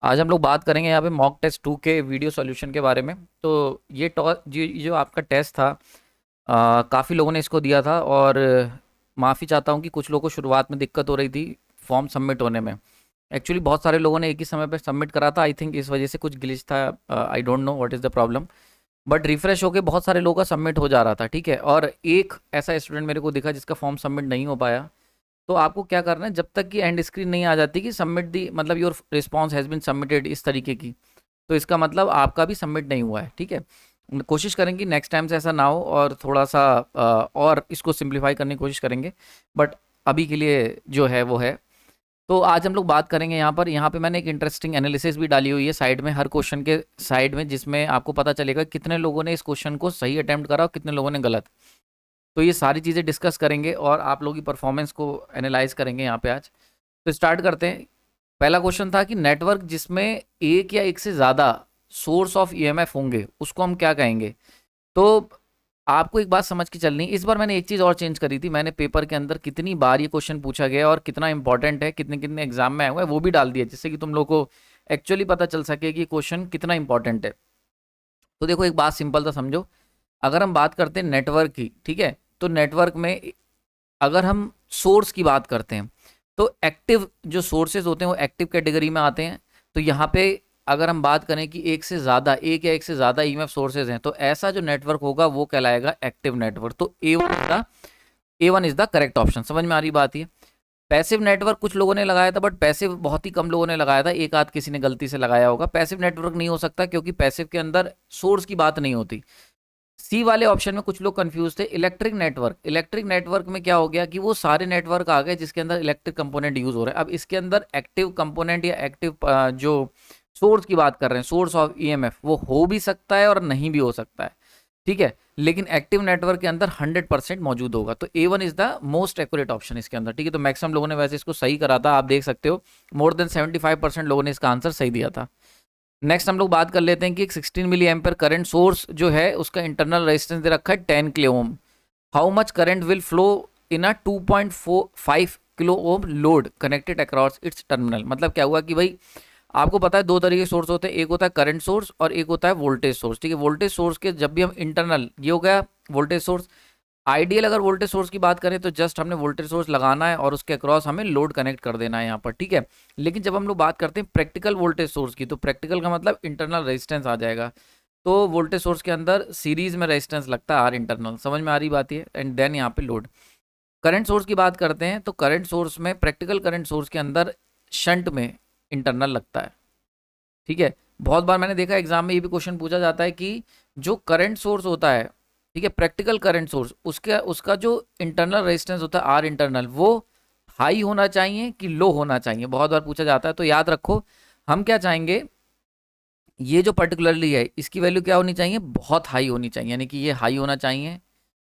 आज हम लोग बात करेंगे यहाँ पे मॉक टेस्ट 2 के वीडियो सॉल्यूशन के बारे में। तो ये जो आपका टेस्ट था, काफ़ी लोगों ने इसको दिया था और माफ़ी चाहता हूँ कि कुछ लोगों को शुरुआत में दिक्कत हो रही थी फॉर्म सबमिट होने में। एक्चुअली बहुत सारे लोगों ने एक ही समय पे सबमिट करा था। आई थिंक इस वजह से कुछ ग्लिच था। I don't know what is the problem, but refresh होके बहुत सारे लोगों का सबमिट हो जा रहा था। ठीक है, और एक ऐसा स्टूडेंट मेरे को दिखा जिसका फॉर्म सबमिट नहीं हो पाया। तो आपको क्या करना है, जब तक कि एंड स्क्रीन नहीं आ जाती कि सबमिट दी मतलब your response has been submitted इस तरीके की, तो इसका मतलब आपका भी सबमिट नहीं हुआ है। ठीक है, कोशिश करेंगे नेक्स्ट टाइम से ऐसा ना हो और थोड़ा सा और इसको सिंप्लीफाई करने की कोशिश करेंगे। बट अभी के लिए जो है वो है। तो आज हम लोग बात करेंगे यहाँ पे मैंने एक इंटरेस्टिंग एनालिसिस भी डाली हुई है साइड में, हर क्वेश्चन के साइड में, जिसमें आपको पता चलेगा कितने लोगों ने इस क्वेश्चन को सही अटेम्प्ट करा और कितने लोगों ने गलत। तो ये सारी चीज़ें डिस्कस करेंगे और आप लोगों की परफॉर्मेंस को एनालाइज करेंगे यहाँ पे आज। तो स्टार्ट करते हैं। पहला क्वेश्चन था कि नेटवर्क जिसमें एक या एक से ज़्यादा सोर्स ऑफ ईएमएफ होंगे उसको हम क्या कहेंगे। तो आपको एक बात समझ के चलनी, इस बार मैंने एक चीज़ और चेंज करी थी। मैंने पेपर के अंदर कितनी बार ये क्वेश्चन पूछा गया और कितना इंपॉर्टेंट है, कितने कितने एग्जाम में आया हुआ है, वो भी डाल दिया, जिससे कि तुम लोग को एक्चुअली पता चल सके कि क्वेश्चन कितना इंपॉर्टेंट है। तो देखो, एक बात सिंपल सा समझो। अगर हम बात करते हैं नेटवर्क की, ठीक है, तो नेटवर्क में अगर हम सोर्स की बात करते हैं तो एक्टिव जो सोर्सेज होते हैं वो एक्टिव कैटेगरी में आते हैं। तो यहाँ पे अगर हम बात करें कि एक या एक से ज़्यादा ईएमएफ सोर्सेज हैं, तो ऐसा जो नेटवर्क होगा वो कहलाएगा एक्टिव नेटवर्क। तो A one is the correct option. समझ में आ रही बात ये। पैसिव नेटवर्क कुछ लोगों ने लगाया था, बट पैसिव बहुत ही कम लोगों ने लगाया था, एक आध किसी ने गलती से लगाया होगा। पैसिव नेटवर्क नहीं हो सकता क्योंकि पैसिव के अंदर सोर्स की बात नहीं होती। सी वाले ऑप्शन में कुछ लोग कंफ्यूज थे। इलेक्ट्रिक नेटवर्क में क्या हो गया कि वो सारे नेटवर्क आ गए जिसके अंदर इलेक्ट्रिक कंपोनेंट यूज हो रहा है। अब इसके अंदर एक्टिव कंपोनेंट या एक्टिव जो सोर्स की बात कर रहे हैं, सोर्स ऑफ ईएमएफ, वो हो भी सकता है और नहीं भी हो सकता है। ठीक है, लेकिन एक्टिव नेटवर्क के अंदर 100% मौजूद होगा। तो A1 is the most accurate option इसके अंदर। ठीक है, तो मैक्सिमम लोगों ने वैसे इसको सही करा था, आप देख सकते हो मोर देन 75% लोगों ने इसका आंसर सही दिया था। नेक्स्ट हम लोग बात कर लेते हैं कि एक 16 मिली एम्पियर करंट सोर्स जो है उसका इंटरनल रेजिस्टेंस दे रखा है 10 kilo ohm. How much current will flow in a 2.45 kilo ohm load connected across its terminal. मतलब क्या हुआ कि भाई आपको पता है दो तरीके के सोर्स होते हैं, एक होता है करंट सोर्स और एक होता है वोल्टेज सोर्स। ठीक है, वोल्टेज सोर्स के जब भी हम इंटरनल, ये हो गया वोल्टेज सोर्स। आइडियल अगर वोल्टेज सोर्स की बात करें तो जस्ट हमने वोल्टेज सोर्स लगाना है और उसके अक्रॉस हमें लोड कनेक्ट कर देना है यहाँ पर। ठीक है, लेकिन जब हम लोग बात करते हैं प्रैक्टिकल वोल्टेज सोर्स की, तो प्रैक्टिकल का मतलब इंटरनल रेजिस्टेंस आ जाएगा। तो वोल्टेज सोर्स के अंदर सीरीज में रेजिस्टेंस लगता है आर इंटरनल। समझ में आ रही बात है। एंड देन यहाँ पे लोड। करंट सोर्स की बात करते हैं तो करंट सोर्स में, प्रैक्टिकल करंट सोर्स के अंदर शंट में इंटरनल लगता है। ठीक है, बहुत बार मैंने देखा एग्जाम में ये भी क्वेश्चन पूछा जाता है कि जो करंट सोर्स होता है, ठीक है, प्रैक्टिकल करंट सोर्स, उसके उसका जो इंटरनल रेजिस्टेंस होता है आर इंटरनल, वो हाई होना चाहिए कि लो होना चाहिए, बहुत बार पूछा जाता है। तो याद रखो, हम क्या चाहेंगे, ये जो पर्टिकुलरली है इसकी वैल्यू क्या होनी चाहिए, बहुत हाई होनी चाहिए, यानी कि ये हाई होना चाहिए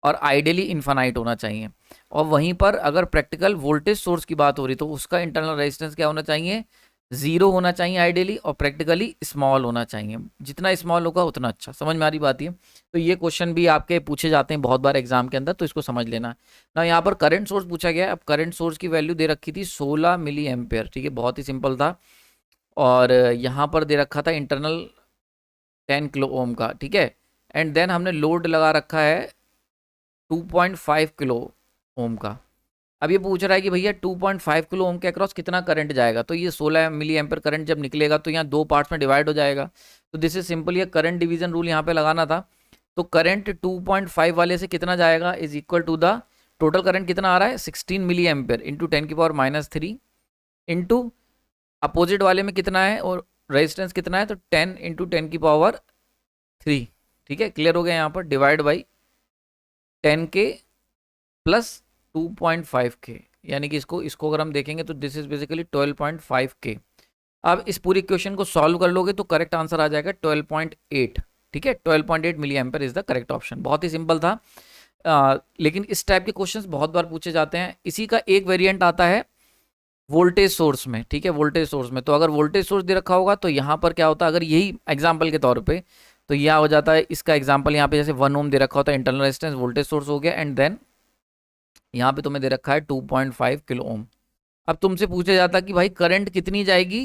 और आइडियली इन्फानाइट होना चाहिए। और वहीं पर अगर प्रैक्टिकल वोल्टेज सोर्स की बात हो रही तो उसका इंटरनल रेजिस्टेंस क्या होना चाहिए, जीरो होना चाहिए आइडियली, और प्रैक्टिकली स्मॉल होना चाहिए। जितना स्मॉल होगा उतना अच्छा। समझ में आ रही बात है। तो ये क्वेश्चन भी आपके पूछे जाते हैं बहुत बार एग्जाम के अंदर, तो इसको समझ लेना ना। यहाँ पर करंट सोर्स पूछा गया है। अब करंट सोर्स की वैल्यू दे रखी थी 16 मिली एम्पेयर। ठीक है, बहुत ही सिंपल था। और यहाँ पर दे रखा था इंटरनल 10 किलो ओम का। ठीक है, एंड देन हमने लोड लगा रखा है 2.5 किलो ओम का। अब ये पूछ रहा है कि भैया 2.5 किलो ओम के अक्रॉस कितना करंट जाएगा। तो ये 16 मिली एम्पियर करंट जब निकलेगा तो यहाँ दो पार्ट्स में डिवाइड हो जाएगा। तो दिस इज सिंपल, ये करंट डिवीजन रूल यहाँ पे लगाना था। तो करंट 2.5 वाले से कितना जाएगा is equal to the total current कितना आ रहा है 16 milli ampere into 10⁻³ into opposite वाले में कितना है और रेजिस्टेंस कितना है, तो 10 इंटू 10⁻3। ठीक है, क्लियर हो गया। यहाँ पर divide by 10K plus 2.5K, यानी कि इसको इसको अगर हम देखेंगे तो दिस इज बेसिकली 12.5K। अब इस पूरी इक्वेशन को सॉल्व कर लोगे तो करेक्ट आंसर आ जाएगा 12.8। ठीक है, 12.8 milli ampere is the correct option. बहुत ही सिंपल था। लेकिन इस टाइप के क्वेश्चंस बहुत बार पूछे जाते हैं। इसी का एक वेरिएंट आता है वोल्टेज सोर्स में। ठीक है, वोल्टेज सोर्स में तो अगर वोल्टेज सोर्स दे रखा होगा तो यहाँ पर क्या होता है, अगर यही एग्जाम्पल के तौर पे, तो यह हो जाता है इसका एग्जाम्पल। यहाँ पे जैसे 1 ओम दे रखा होता है इंटरनल रेजिस्टेंस, वोल्टेज सोर्स हो गया, एंड देन यहाँ पे तुम्हें दे रखा है 2.5 किलो ओम। अब तुमसे पूछा जाता कि भाई करंट कितनी जाएगी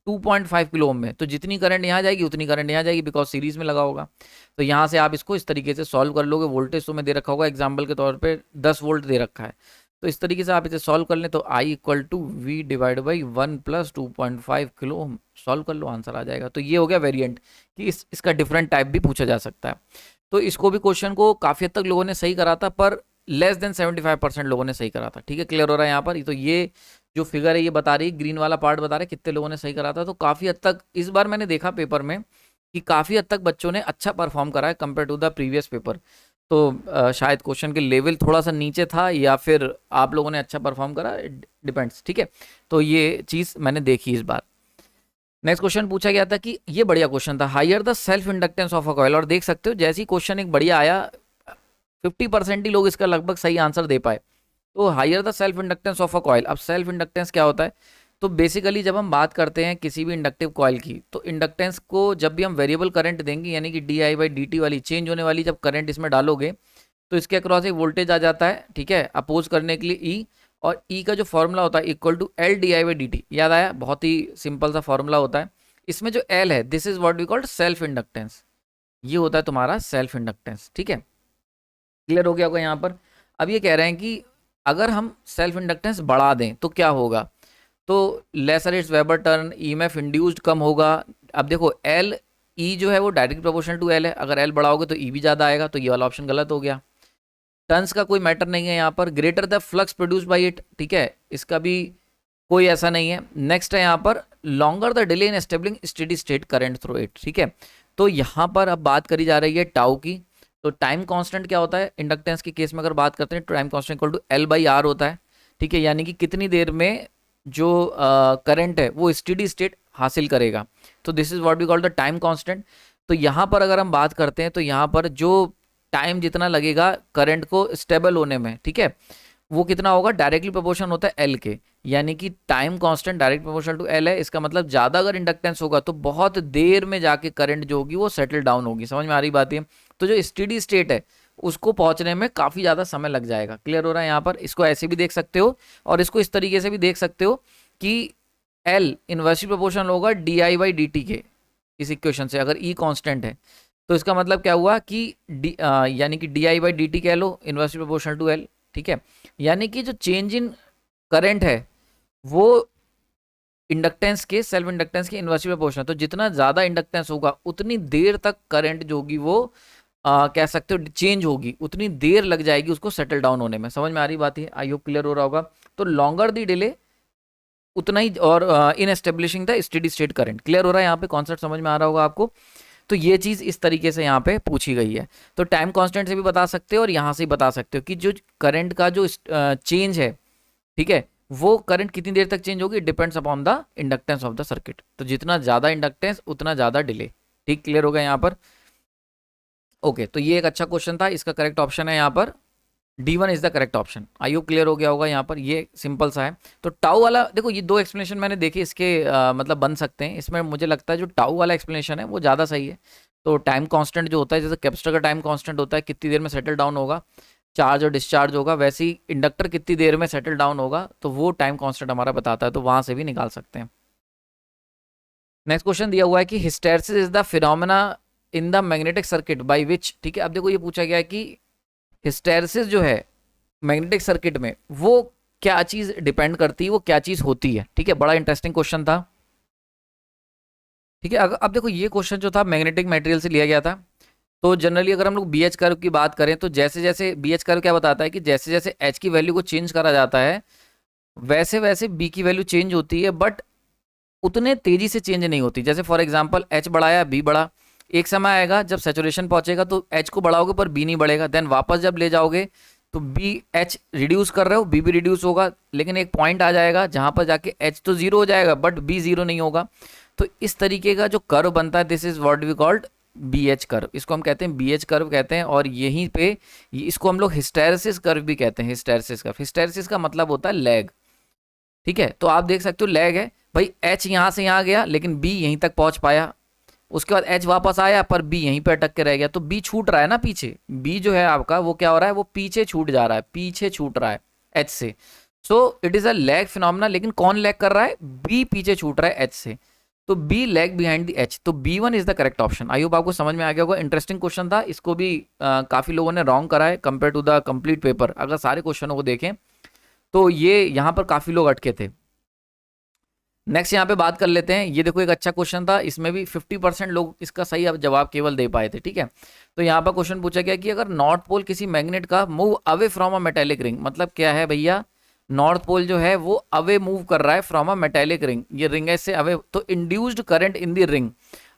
2.5 किलो ओम में, तो जितनी करंट यहाँ जाएगी उतनी करंट यहाँ जाएगी, बिकॉज सीरीज में लगा होगा। तो यहाँ से आप इसको इस तरीके से सॉल्व कर लोगे। वोल्टेज तो में दे रखा होगा, एग्जाम्पल के तौर पे 10 वोल्ट दे रखा है, तो इस तरीके से आप इसे सॉल्व कर लें तो I equal to V divide by 1 plus 2.5 kilo ohm, solve कर लो, आंसर आ जाएगा। तो ये हो गया वेरिएंट कि इसका डिफरेंट टाइप भी पूछा जा सकता है। तो इसको भी क्वेश्चन को काफ़ी हद तक लोगों ने सही करा था, पर लेस देन 75% लोगों ने सही करा था। ठीक है, क्लियर हो रहा है यहाँ पर। तो ये जो फिगर है ये बता रही है, ग्रीन वाला पार्ट बता रहा है कितने लोगों ने सही करा था। तो काफ़ी हद तक इस बार मैंने देखा पेपर में कि काफ़ी हद तक बच्चों ने अच्छा परफॉर्म करा है compare to the previous paper. तो शायद क्वेश्चन के लेवल थोड़ा सा नीचे था, या फिर आप लोगों ने अच्छा परफॉर्म करा, डिपेंड्स। ठीक है, तो ये चीज़ मैंने देखी इस बार। नेक्स्ट क्वेश्चन पूछा गया था कि ये बढ़िया क्वेश्चन था, higher the self inductance of a coil. और देख सकते हो जैसे ही क्वेश्चन एक बढ़िया आया, 50% ही लोग इसका लगभग सही आंसर दे पाए। तो higher the self inductance of a coil. अब सेल्फ इंडक्टेंस क्या होता है? तो बेसिकली जब हम बात करते हैं किसी भी इंडक्टिव कॉइल की, तो इंडक्टेंस को जब भी हम वेरिएबल करंट देंगे, यानी कि D I by D T वाली चेंज होने वाली जब करंट इसमें डालोगे, तो इसके अक्रॉस एक वोल्टेज आ जाता है। ठीक है, अपोज करने के लिए ई, और ई का जो फॉर्मूला होता है equal to L D I by D T. याद आया? बहुत ही सिंपल सा फॉर्मूला होता है। इसमें जो एल है, this is what we called self inductance. ये होता है तुम्हारा सेल्फ इंडक्टेंस। ठीक है, क्लियर हो गया होगा यहाँ पर। अब ये कह रहे हैं कि अगर हम सेल्फ इंडक्टेंस बढ़ा दें तो क्या होगा? तो lesser its weber turn, EMF induced कम होगा। अब देखो एल ई जो है वो डायरेक्ट प्रोपोर्शनल टू एल है, अगर एल बढ़ाओगे तो ई भी ज़्यादा आएगा, तो ये वाला ऑप्शन गलत हो गया। टर्न्स का कोई मैटर नहीं है यहाँ पर। Greater the flux produce by it, ठीक है, इसका भी कोई ऐसा नहीं है। नेक्स्ट है यहाँ पर longer the delay in establishing steady state current through it. ठीक है, तो यहाँ पर अब बात करी जा रही है टाउ की। तो टाइम कांस्टेंट क्या होता है इंडक्टेंस के केस में? अगर बात करते हैं तो time constant equal to L by R होता है। ठीक है, यानी कि कितनी देर में जो करंट है वो स्टेडी स्टेट हासिल करेगा। तो this is what we call the time constant. तो यहाँ पर अगर हम बात करते हैं तो यहाँ पर जो टाइम जितना लगेगा करंट को स्टेबल होने में, ठीक है, वो कितना होगा? डायरेक्टली प्रोपोर्शन होता है एल के, यानी कि time constant direct proportional to L है। इसका मतलब ज़्यादा अगर इंडक्टेंस होगा तो बहुत देर में जाके करंट जो होगी वो सेटल डाउन होगी। समझ में आ रही बात है? तो जो स्टेडी स्टेट है उसको पहुंचने में काफ़ी ज़्यादा समय लग जाएगा। क्लियर हो रहा है यहाँ पर? इसको ऐसे भी देख सकते हो और इसको इस तरीके से भी देख सकते हो कि एल इन्वर्सली प्रोपोर्शनल होगा D I by D T के। इस इक्वेशन से अगर ई कांस्टेंट है तो इसका मतलब क्या हुआ कि यानी कि D I by D T कह लो इन्वर्सली प्रोपोर्शनल टू एल। ठीक है, यानी कि जो चेंज इन करंट है वो इंडक्टेंस के, सेल्फ इंडक्टेंस के इन्वर्सली प्रोपोर्शनल। तो जितना ज़्यादा इंडक्टेंस होगा उतनी देर तक करंट जो होगी वो कह सकते हो चेंज होगी, उतनी देर लग जाएगी उसको सेटल डाउन होने में। समझ में आ रही बात है? आई होप क्लियर हो रहा होगा। तो लॉन्गर दी डिले उतना ही, और in establishing the steady state current. Clear हो रहा है यहाँ पे? कॉन्सेप्ट समझ में आ रहा होगा आपको। तो ये चीज़ इस तरीके से यहाँ पे पूछी गई है। तो टाइम कांस्टेंट से भी बता सकते हो और यहाँ से भी बता सकते हो कि जो करंट का जो चेंज है, ठीक है, वो करंट कितनी देर तक चेंज होगी, depends upon the inductance of the circuit. तो जितना ज़्यादा इंडक्टेंस उतना ज़्यादा डिले। ठीक, क्लियर होगा यहाँ पर? ओके, तो ये एक अच्छा क्वेश्चन था। इसका करेक्ट ऑप्शन है यहाँ पर D1 is the correct option. I hope clear हो गया होगा यहाँ पर। ये सिंपल सा है। तो टाउ वाला देखो, ये दो एक्सप्लेनेशन मैंने देखे इसके मतलब बन सकते हैं। इसमें मुझे लगता है जो टाउ वाला एक्सप्लेनेशन है वो ज़्यादा सही है। तो टाइम कांस्टेंट जो होता है, जैसे कैपेसिटर का टाइम कांस्टेंट होता है कितनी देर में सेटल डाउन होगा, चार्ज और डिस्चार्ज होगा, वैसे ही इंडक्टर कितनी देर में सेटल डाउन होगा, तो वो टाइम कांस्टेंट हमारा बताता है। तो वहाँ से भी निकाल सकते हैं। नेक्स्ट क्वेश्चन दिया हुआ है कि hysteresis is the phenomena in the magnetic circuit by which. ठीक है, अब देखो ये पूछा गया है कि हिस्टेरेसिस जो है मैग्नेटिक सर्किट में वो क्या चीज डिपेंड करती है, वो क्या चीज होती है। ठीक है, बड़ा इंटरेस्टिंग क्वेश्चन था। ठीक है, अब देखो ये क्वेश्चन जो था मैग्नेटिक मटेरियल से लिया गया था। तो जनरली अगर हम लोग बी एच कर्व की बात करें तो जैसे जैसे बी एच कर्व क्या बताता है कि जैसे जैसे एच की वैल्यू को चेंज करा जाता है वैसे वैसे बी की वैल्यू चेंज होती है, बट उतने तेजी से चेंज नहीं होती। जैसे फॉर एग्जांपल एच बढ़ाया बी बढ़ा, एक समय आएगा जब सैचुरेशन पहुंचेगा तो एच को बढ़ाओगे पर बी नहीं बढ़ेगा, देन वापस जब ले जाओगे तो बी एच रिड्यूस कर रहे हो बी भी रिड्यूस होगा, लेकिन एक पॉइंट आ जाएगा जहां पर जाके एच तो जीरो हो जाएगा बट बी जीरो नहीं होगा। तो इस तरीके का जो कर्व बनता है this is what we called B H curve. इसको हम कहते हैं बी एच कर्व कहते हैं। और यहीं पे इसको हम लोग हिस्टेरेसिस कर्व भी कहते हैं। हिस्टेरेसिस कर्व, हिस्टेरेसिस का मतलब होता है लैग। ठीक है, तो आप देख सकते हो लैग है भाई, एच यहाँ से यहाँ गया लेकिन बी यहीं तक पहुंच पाया, उसके बाद एच वापस आया पर बी यहीं पे अटक के रह गया, तो बी छूट रहा है ना पीछे। बी जो है आपका वो क्या हो रहा है, वो पीछे छूट जा रहा है, पीछे छूट रहा है एच से। So it is a lag phenomena. लेकिन कौन लैग कर रहा है? बी पीछे छूट रहा है एच से। तो B lag behind the H, तो B1 is the correct option. I hope आपको समझ में आ गया होगा। इंटरेस्टिंग क्वेश्चन था, इसको भी काफ़ी लोगों ने रॉन्ग करा है compare to the complete paper. अगर सारे क्वेश्चनों को देखें तो ये यहाँ पर काफ़ी लोग अटके थे। नेक्स्ट यहाँ पे बात कर लेते हैं। ये देखो एक अच्छा क्वेश्चन था, इसमें भी 50% लोग इसका सही जवाब केवल दे पाए थे, ठीक है। तो यहाँ पर क्वेश्चन पूछा गया कि अगर नॉर्थ पोल किसी मैग्नेट का move away from a metallic ring, मतलब क्या है भैया, नॉर्थ पोल जो है वो अवे मूव कर रहा है फ्रॉम अ मेटेलिक रिंग, ये रिंग से अवे, तो induced current in the ring.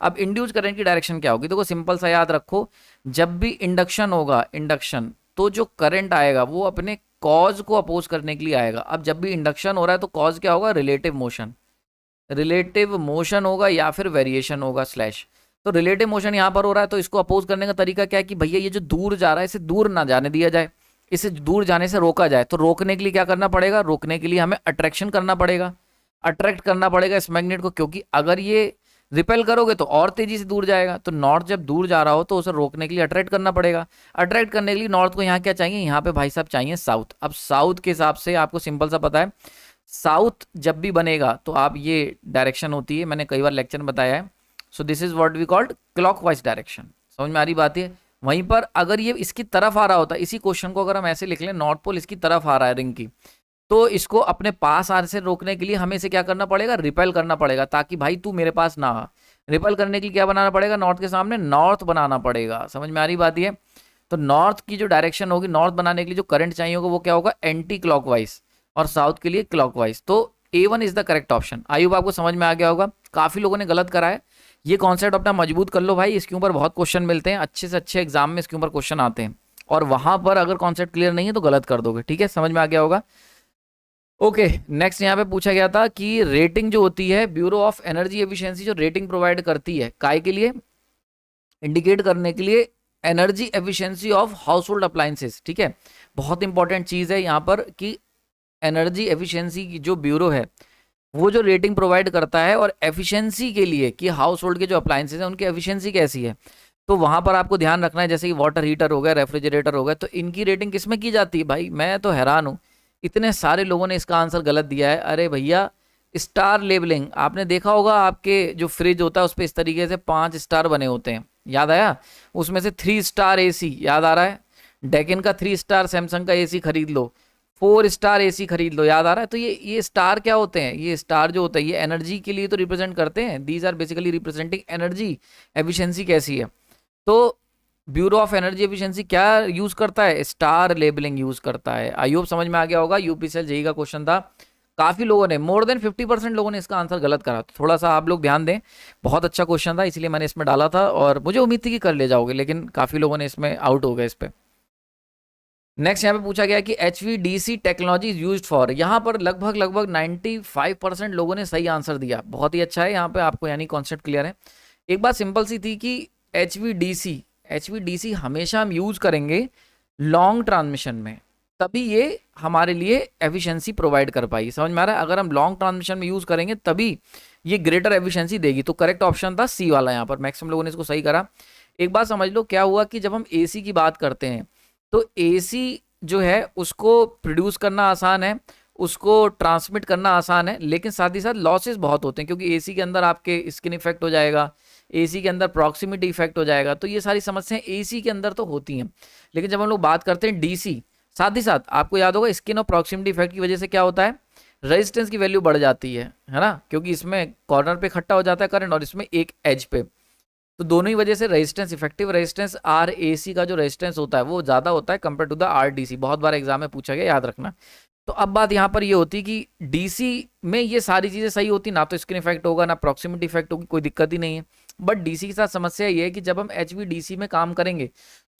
अब इंड्यूस्ड करंट की डायरेक्शन क्या होगी? देखो सिंपल सा याद रखो, जब भी इंडक्शन होगा, इंडक्शन, तो जो करंट आएगा वो अपने कॉज को अपोज करने के लिए आएगा। अब जब भी इंडक्शन हो रहा है तो कॉज क्या होगा? रिलेटिव मोशन, रिलेटिव मोशन होगा या फिर वेरिएशन होगा स्लैश। तो रिलेटिव मोशन यहाँ पर हो रहा है, तो इसको अपोज करने का तरीका क्या है कि भैया ये जो दूर जा रहा है इसे दूर ना जाने दिया जाए, इसे दूर जाने से रोका जाए। तो रोकने के लिए क्या करना पड़ेगा? रोकने के लिए हमें अट्रैक्शन करना पड़ेगा, अट्रैक्ट करना पड़ेगा इस मैग्नेट को, क्योंकि अगर ये रिपेल करोगे तो और तेजी से दूर जाएगा। तो नॉर्थ जब दूर जा रहा हो तो उसे रोकने के लिए अट्रैक्ट करना पड़ेगा। अट्रैक्ट करने के लिए नॉर्थ को यहाँ क्या चाहिए? यहाँ पे भाई साहब चाहिए साउथ। अब साउथ के हिसाब से आपको सिंपल सा पता है, साउथ जब भी बनेगा तो आप ये डायरेक्शन होती है, मैंने कई बार लेक्चर में बताया है। So this is what we called clockwise direction. समझ में आ रही बात है? वहीं पर अगर ये इसकी तरफ आ रहा होता, इसी क्वेश्चन को अगर हम ऐसे लिख लें, नॉर्थ पोल इसकी तरफ आ रहा है रिंग की, तो इसको अपने पास आने से रोकने के लिए हमें इसे क्या करना पड़ेगा? रिपेल करना पड़ेगा, ताकि भाई तू मेरे पास ना आ। रिपेल करने के लिए क्या बनाना पड़ेगा? नॉर्थ के सामने नॉर्थ बनाना पड़ेगा। समझ में आ रही बात है? तो नॉर्थ की जो डायरेक्शन होगी, नॉर्थ बनाने के लिए जो करंट चाहिए होगा वो क्या होगा? एंटी क्लॉकवाइज, और साउथ के लिए क्लॉकवाइज। तो A1 is the correct option. I hope आपको समझ में आ गया होगा। काफी लोगों ने गलत करा है, ये कॉन्सेप्ट अपना मजबूत कर लो भाई, इसके ऊपर बहुत क्वेश्चन मिलते हैं, अच्छे से अच्छे एग्जाम में इसके ऊपर क्वेश्चन आते हैं, और वहां पर अगर कॉन्सेप्ट क्लियर नहीं है तो गलत कर दोगे, ठीक है। समझ में आ गया होगा। ओके, नेक्स्ट यहाँ पे पूछा गया था कि रेटिंग जो होती है, ब्यूरो ऑफ एनर्जी एफिशिएंसी जो रेटिंग प्रोवाइड करती है, काय के लिए? इंडिकेट करने के लिए energy efficiency of house hold appliances, ठीक है। बहुत इंपॉर्टेंट चीज है यहाँ पर कि एनर्जी एफिशिएंसी की जो ब्यूरो है वो जो रेटिंग प्रोवाइड करता है, और एफिशिएंसी के लिए कि हाउस होल्ड के जो अप्लायंसेज हैं उनकी एफिशिएंसी कैसी है, तो वहां पर आपको ध्यान रखना है। जैसे कि वाटर हीटर हो गया, रेफ्रिजरेटर हो गया, तो इनकी रेटिंग किस में की जाती है? भाई मैं तो हैरान हूँ, इतने सारे लोगों ने इसका आंसर गलत दिया है। अरे भैया, स्टार लेबलिंग आपने देखा होगा, आपके जो फ्रिज होता है उस पर इस तरीके से 5 स्टार बने होते हैं, याद आया? उसमें से 3 स्टार AC, याद आ रहा है? डेकिन का 3 स्टार सैमसंग का AC खरीद लो, 4 स्टार AC खरीद लो, याद आ रहा है? तो ये स्टार क्या होते हैं? ये स्टार जो होता है ये एनर्जी के लिए तो रिप्रेजेंट करते हैं, these are basically representing energy efficiency कैसी है। तो ब्यूरो ऑफ एनर्जी एफिशिएंसी क्या यूज करता है? स्टार लेबलिंग यूज करता है। आई होप समझ में आ गया होगा। यूपीसीएल जेई का क्वेश्चन था, काफी लोगों ने, मोर देन 50% लोगों ने इसका आंसर गलत करा, तो थोड़ा सा आप लोग ध्यान दें। बहुत अच्छा क्वेश्चन था, इसलिए मैंने इसमें डाला था, और मुझे उम्मीद थी कि कर ले जाओगे, लेकिन काफी लोगों ने इसमें आउट हो गए इस पे। नेक्स्ट यहाँ पे पूछा गया कि HVDC टेक्नोलॉजी यूज्ड फॉर, यहाँ पर लगभग 95% लोगों ने सही आंसर दिया। बहुत ही अच्छा है, यहाँ पे आपको यानी कॉन्सेप्ट क्लियर है। एक बात सिंपल सी थी कि HVDC हमेशा हम यूज करेंगे लॉन्ग ट्रांसमिशन में, तभी ये हमारे लिए एफिशिएंसी प्रोवाइड कर पाई। समझ में आ रहा है? अगर हम लॉन्ग ट्रांसमिशन में यूज करेंगे तभी ये ग्रेटर एफिशिएंसी देगी। तो करेक्ट ऑप्शन था C वाला, यहाँ पर मैक्सिमम लोगों ने इसको सही करा। एक बात समझ लो, क्या हुआ कि जब हम AC की बात करते हैं तो AC जो है उसको प्रोड्यूस करना आसान है, उसको ट्रांसमिट करना आसान है, लेकिन साथ ही साथ लॉसेस बहुत होते हैं, क्योंकि AC के अंदर आपके स्किन इफेक्ट हो जाएगा, AC के अंदर प्रॉक्सिमिटी इफेक्ट हो जाएगा, तो ये सारी समस्याएं AC के अंदर तो होती हैं। लेकिन जब हम लोग बात करते हैं DC, साथ ही साथ आपको याद होगा स्किन और प्रॉक्सिमिटी इफेक्ट की वजह से क्या होता है? रेजिस्टेंस की वैल्यू बढ़ जाती है ना, क्योंकि इसमें कॉर्नर पे इकट्ठा हो जाता है करंट, और इसमें एक एज पे, तो दोनों ही वजह से रेजिस्टेंस, इफेक्टिव रेजिस्टेंस RAC का जो रेजिस्टेंस होता है वो ज़्यादा होता है कंपेयर टू द RDC। बहुत बार एग्जाम में पूछा गया, याद रखना। तो अब बात यहाँ पर ये होती कि DC में ये सारी चीज़ें सही होती, ना तो स्किन इफेक्ट होगा ना प्रॉक्सिमिटी इफेक्ट होगी, कोई दिक्कत ही नहीं है। बट DC के साथ समस्या ये है कि जब हम HVDC में काम करेंगे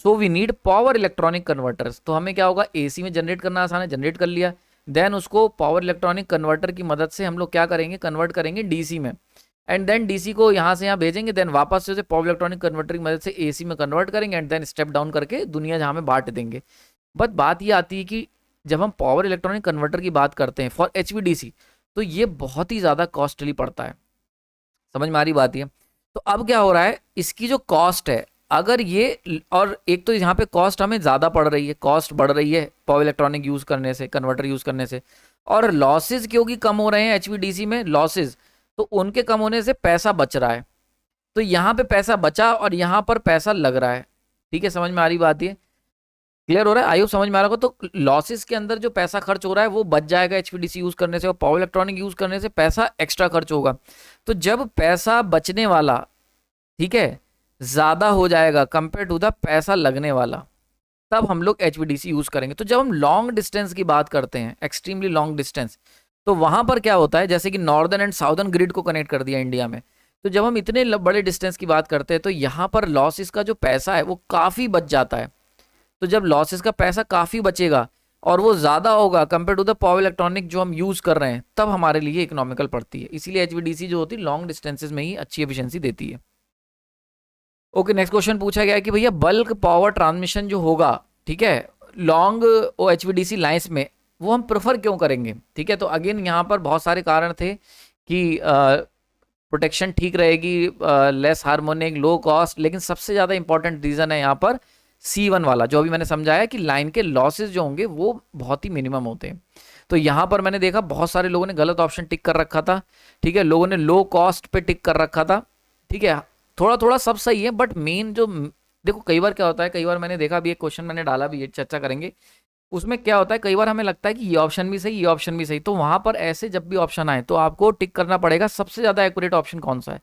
so we need power electronic converters, तो हमें क्या होगा? AC में जनरेट करना आसान है, जनरेट कर लिया, देन उसको पावर इलेक्ट्रॉनिक कन्वर्टर की मदद से हम लोग क्या करेंगे? कन्वर्ट करेंगे DC में, एंड देन DC को यहाँ से यहाँ भेजेंगे, देन वापस से उसे पावर इलेक्ट्रॉनिक कन्वर्टर की मदद से AC में कन्वर्ट करेंगे, एंड देन स्टेप डाउन करके दुनिया जहाँ में बांट देंगे। बट बात ये आती है कि जब हम पावर इलेक्ट्रॉनिक कन्वर्टर की बात करते हैं फॉर HVDC, तो ये बहुत ही ज़्यादा कॉस्टली पड़ता है। समझ में आ रही बात ये? तो अब क्या हो रहा है, इसकी जो कॉस्ट है, अगर ये, और एक तो यहाँ पे कॉस्ट हमें ज़्यादा पड़ रही है, कॉस्ट बढ़ रही है पावर इलेक्ट्रॉनिक यूज़ करने से, कन्वर्टर यूज़ करने से, और लॉसेज क्योंकि कम हो रहे हैं HVDC में लॉसेज, तो उनके कम होने से पैसा बच रहा है, तो यहाँ पे पैसा बचा और यहाँ पर पैसा लग रहा है। ठीक है, समझ में आ रही बात ये? क्लियर हो रहा है? आई होप समझ में आ रहा होगा। तो लॉसेस के अंदर जो पैसा खर्च हो रहा है वो बच जाएगा एचवीडीसी यूज करने से, और पावर इलेक्ट्रॉनिक यूज करने से पैसा एक्स्ट्रा खर्च होगा। तो जब पैसा बचने वाला, ठीक है, ज्यादा हो जाएगा कंपेयर टू द पैसा लगने वाला, तब हम लोग एचवीडीसी यूज करेंगे। तो जब हम लॉन्ग डिस्टेंस की बात करते हैं, एक्सट्रीमली लॉन्ग डिस्टेंस, तो वहां पर क्या होता है, जैसे कि नॉर्दर्न एंड साउदर्न ग्रिड को कनेक्ट कर दिया इंडिया में, तो जब हम इतने बड़े डिस्टेंस की बात करते हैं तो यहाँ पर लॉसेस का जो पैसा है वो काफी बच जाता है। तो जब लॉसेस का पैसा काफी बचेगा और वो ज्यादा होगा compare to the power electronic जो हम यूज कर रहे हैं, तब हमारे लिए इकोनॉमिकल पड़ती है। इसीलिए एचवीडीसी जो होती है लॉन्ग डिस्टेंसेज में ही अच्छी एफिशिएंसी देती है। ओके, नेक्स्ट क्वेश्चन पूछा गया है कि भैया बल्क पावर ट्रांसमिशन जो होगा, ठीक है, लॉन्ग ओ एचवीडीसी लाइंस में, वो हम प्रेफर क्यों करेंगे? ठीक है, तो अगेन यहाँ पर बहुत सारे कारण थे कि प्रोटेक्शन ठीक रहेगी, लेस हार्मोनिक, लो कॉस्ट, लेकिन सबसे ज़्यादा इंपॉर्टेंट रीज़न है यहाँ पर C1 वाला, जो अभी मैंने समझाया कि लाइन के लॉसेज जो होंगे वो बहुत ही मिनिमम होते हैं। तो यहाँ पर मैंने देखा बहुत सारे लोगों ने गलत ऑप्शन टिक कर रखा था। ठीक है, लोगों ने लो कॉस्ट पे टिक कर रखा था। ठीक है, थोड़ा थोड़ा सब सही है, बट मेन जो, देखो कई बार क्या होता है, कई बार मैंने देखा भी, एक क्वेश्चन मैंने डाला भी, ये चर्चा करेंगे, उसमें क्या होता है, कई बार हमें लगता है कि ये ऑप्शन भी सही, ये ऑप्शन भी सही, तो वहां पर ऐसे जब भी ऑप्शन आए तो आपको टिक करना पड़ेगा सबसे ज्यादा एक्यूरेट ऑप्शन कौन सा है।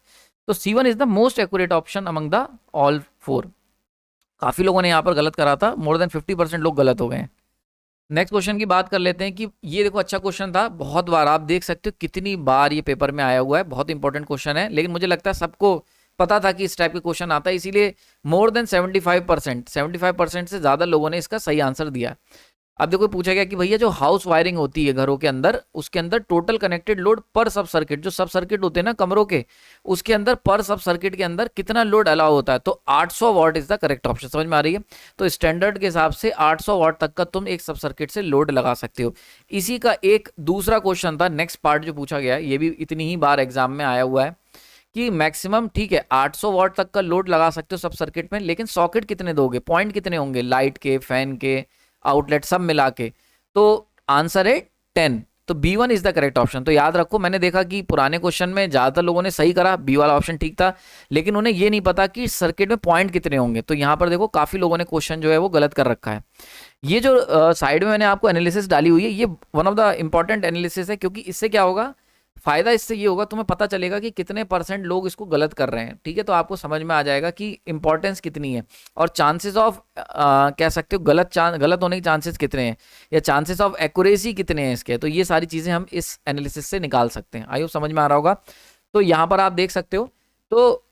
तो C1 is the most accurate option among the all four. काफी लोगों ने यहाँ पर गलत करा था, मोर देन 50% लोग गलत हो गए हैं। नेक्स्ट क्वेश्चन की बात कर लेते हैं कि ये देखो अच्छा क्वेश्चन था, बहुत बार आप देख सकते हो कितनी बार ये पेपर में आया हुआ है, बहुत इंपॉर्टेंट क्वेश्चन है, लेकिन मुझे लगता है सबको पता था कि इस टाइप के क्वेश्चन आता है, इसीलिए मोर देन 75% से ज्यादा लोगों ने इसका सही आंसर दिया। अब देखो पूछा गया कि भैया जो हाउस वायरिंग होती है घरों के अंदर, उसके अंदर टोटल कनेक्टेड लोड पर सब सर्किट, जो सब सर्किट होते हैं ना कमरों के, उसके अंदर पर सब सर्किट के अंदर कितना लोड अलाउ होता है, तो 800 what is the correct option. समझ में आ रही है? तो स्टैंडर्ड के हिसाब से 800 वाट तक का तुम एक सब सर्किट से लोड लगा सकते हो। इसी का एक दूसरा क्वेश्चन था, नेक्स्ट पार्ट जो पूछा गया है, ये भी इतनी ही बार एग्जाम में आया हुआ है कि मैक्सिमम, ठीक है, 800 वाट तक का लोड लगा सकते हो सब सर्किट में, लेकिन सॉकेट कितने दोगे, पॉइंट कितने होंगे, लाइट के, फैन के, आउटलेट सब मिला के, तो आंसर है 10। तो B1 is the correct option. तो याद रखो, मैंने देखा कि पुराने क्वेश्चन में ज्यादातर लोगों ने सही करा, बी वाला ऑप्शन ठीक था, लेकिन उन्हें ये नहीं पता कि सर्किट में पॉइंट कितने होंगे। तो यहाँ पर देखो काफी लोगों ने क्वेश्चन जो है वो गलत कर रखा है। ये जो साइड में मैंने आपको एनालिसिस डाली हुई है, ये one of the important analysis है, क्योंकि इससे क्या होगा, फायदा इससे ये होगा, तुम्हें पता चलेगा कि कितने % लोग इसको गलत कर रहे हैं। ठीक है, तो आपको समझ में आ जाएगा कि इंपॉर्टेंस कितनी है और चांसेस ऑफ कह सकते हो गलत होने के चांसेस कितने हैं, या चांसेस ऑफ एक्यूरेसी कितने हैं इसके। तो ये सारी चीजें हम इस एनालिसिस से निकाल सकते हैं। आई होप समझ में आ रहा होगा। तो यहाँ पर आप देख सकते हो, तो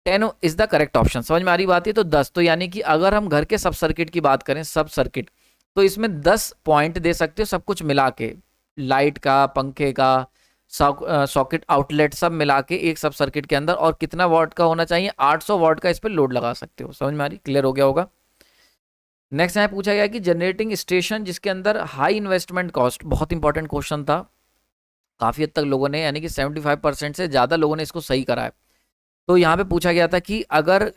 10 इज द करेक्ट ऑप्शन। समझ में आ रही बात है? तो 10, तो यानी कि अगर हम घर के सब सर्किट की बात करें, सब सर्किट, तो इसमें 10 पॉइंट दे सकते हो सब कुछ मिला के, लाइट का, पंखे का, सॉकेट, आउटलेट सब मिला के एक सब सर्किट के अंदर, और कितना वाट का होना चाहिए, 800 वाट का इस पर लोड लगा सकते हो। समझ में आ रही? क्लियर हो गया होगा। नेक्स्ट यहाँ पूछा गया कि जनरेटिंग स्टेशन जिसके अंदर हाई इन्वेस्टमेंट कॉस्ट, बहुत इंपॉर्टेंट क्वेश्चन था, काफी हद तक लोगों ने, यानी कि 75% से ज्यादा लोगों ने इसको सही करा है। तो यहाँ पे पूछा गया था कि अगर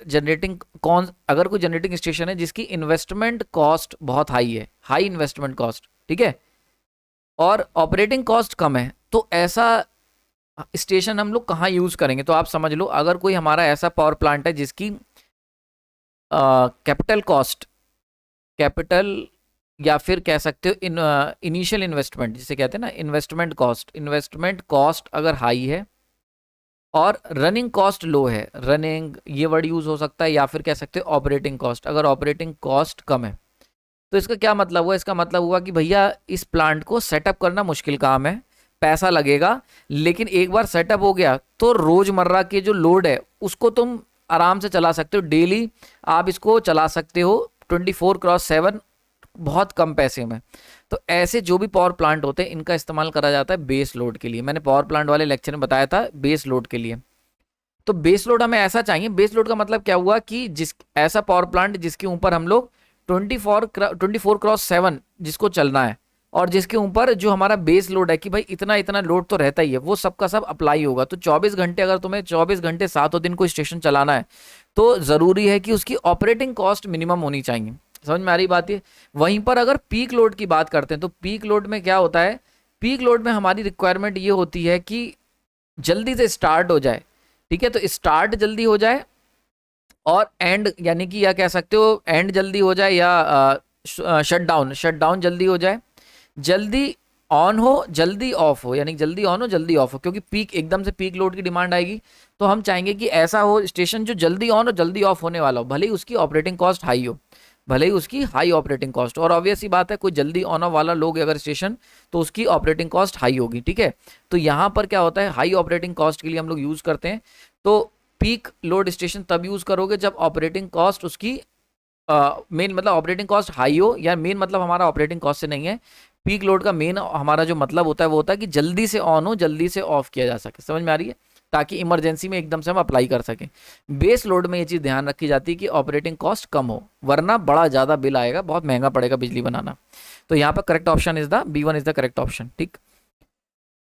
कोई जनरेटिंग स्टेशन है जिसकी इन्वेस्टमेंट कॉस्ट बहुत हाई है, हाई इन्वेस्टमेंट कॉस्ट, ठीक है, और ऑपरेटिंग कॉस्ट कम है, तो ऐसा स्टेशन हम लोग कहाँ यूज करेंगे? तो आप समझ लो, अगर कोई हमारा ऐसा पावर प्लांट है जिसकी कैपिटल या फिर कह सकते हो इनिशियल इन्वेस्टमेंट जिसे कहते हैं ना, इन्वेस्टमेंट कॉस्ट अगर हाई है और रनिंग कॉस्ट लो है, रनिंग ये वर्ड यूज हो सकता है, या फिर कह सकते हो ऑपरेटिंग कॉस्ट, अगर ऑपरेटिंग कॉस्ट कम है, तो इसका क्या मतलब हुआ? इसका मतलब हुआ कि भैया इस प्लांट को सेटअप करना मुश्किल काम है, पैसा लगेगा, लेकिन एक बार सेटअप हो गया तो रोजमर्रा के जो लोड है उसको तुम आराम से चला सकते हो, डेली आप इसको चला सकते हो 24/7 बहुत कम पैसे में। तो ऐसे जो भी पावर प्लांट होते हैं इनका इस्तेमाल करा जाता है बेस लोड के लिए। मैंने पावर प्लांट वाले लेक्चर में बताया था बेस लोड के लिए। तो बेस लोड हमें ऐसा चाहिए, बेस लोड का मतलब क्या हुआ कि जिस ऐसा पावर प्लांट जिसके ऊपर हम लोग 24/7 जिसको चलना है, और जिसके ऊपर जो हमारा बेस लोड है कि भाई इतना इतना लोड तो रहता ही है, वो सबका सब अप्लाई होगा। तो 24 घंटे, अगर तुम्हें 24 घंटे 7 दिन को स्टेशन चलाना है, तो जरूरी है कि उसकी ऑपरेटिंग कॉस्ट मिनिमम होनी चाहिए। समझ में आ रही बात है? वहीं पर अगर पीक लोड की बात करते हैं, तो पीक लोड में क्या होता है, पीक लोड में हमारी रिक्वायरमेंट ये होती है कि जल्दी से स्टार्ट हो जाए, ठीक है, तो स्टार्ट जल्दी हो जाए और एंड, यानी कि या कह सकते हो एंड जल्दी हो जाए, या शट डाउन जल्दी हो जाए, जल्दी ऑन हो जल्दी ऑफ हो, यानी जल्दी ऑन हो जल्दी ऑफ हो, क्योंकि पीक एकदम से पीक लोड की डिमांड आएगी, तो हम चाहेंगे कि ऐसा हो स्टेशन जो जल्दी ऑन और जल्दी ऑफ होने वाला हो, भले ही उसकी ऑपरेटिंग कॉस्ट हाई हो, भले ही उसकी हाई ऑपरेटिंग कॉस्ट, और ऑब्वियस ही बात है कोई जल्दी ऑन ऑफ वाला लोग अगर स्टेशन, तो उसकी ऑपरेटिंग कॉस्ट हाई होगी, ठीक है। तो यहाँ पर क्या होता है, हाई ऑपरेटिंग कॉस्ट के लिए हम लोग यूज करते हैं, तो पीक लोड स्टेशन तब यूज करोगे जब ऑपरेटिंग कॉस्ट उसकी मेन मतलब ऑपरेटिंग कॉस्ट हाई हो, या मेन मतलब हमारा ऑपरेटिंग कॉस्ट से नहीं है, पीक लोड का मेन हमारा जो मतलब होता है वो होता है कि जल्दी से ऑन हो जल्दी से ऑफ किया जा सके, समझ में आ रही है, ताकि इमरजेंसी में एकदम से हम अप्लाई कर सकें। बेस लोड में ये चीज़ ध्यान रखी जाती है कि ऑपरेटिंग कॉस्ट कम हो, वरना बड़ा ज़्यादा बिल आएगा, बहुत महंगा पड़ेगा बिजली बनाना। तो यहाँ पर correct option is the B1 is the correct option, ठीक।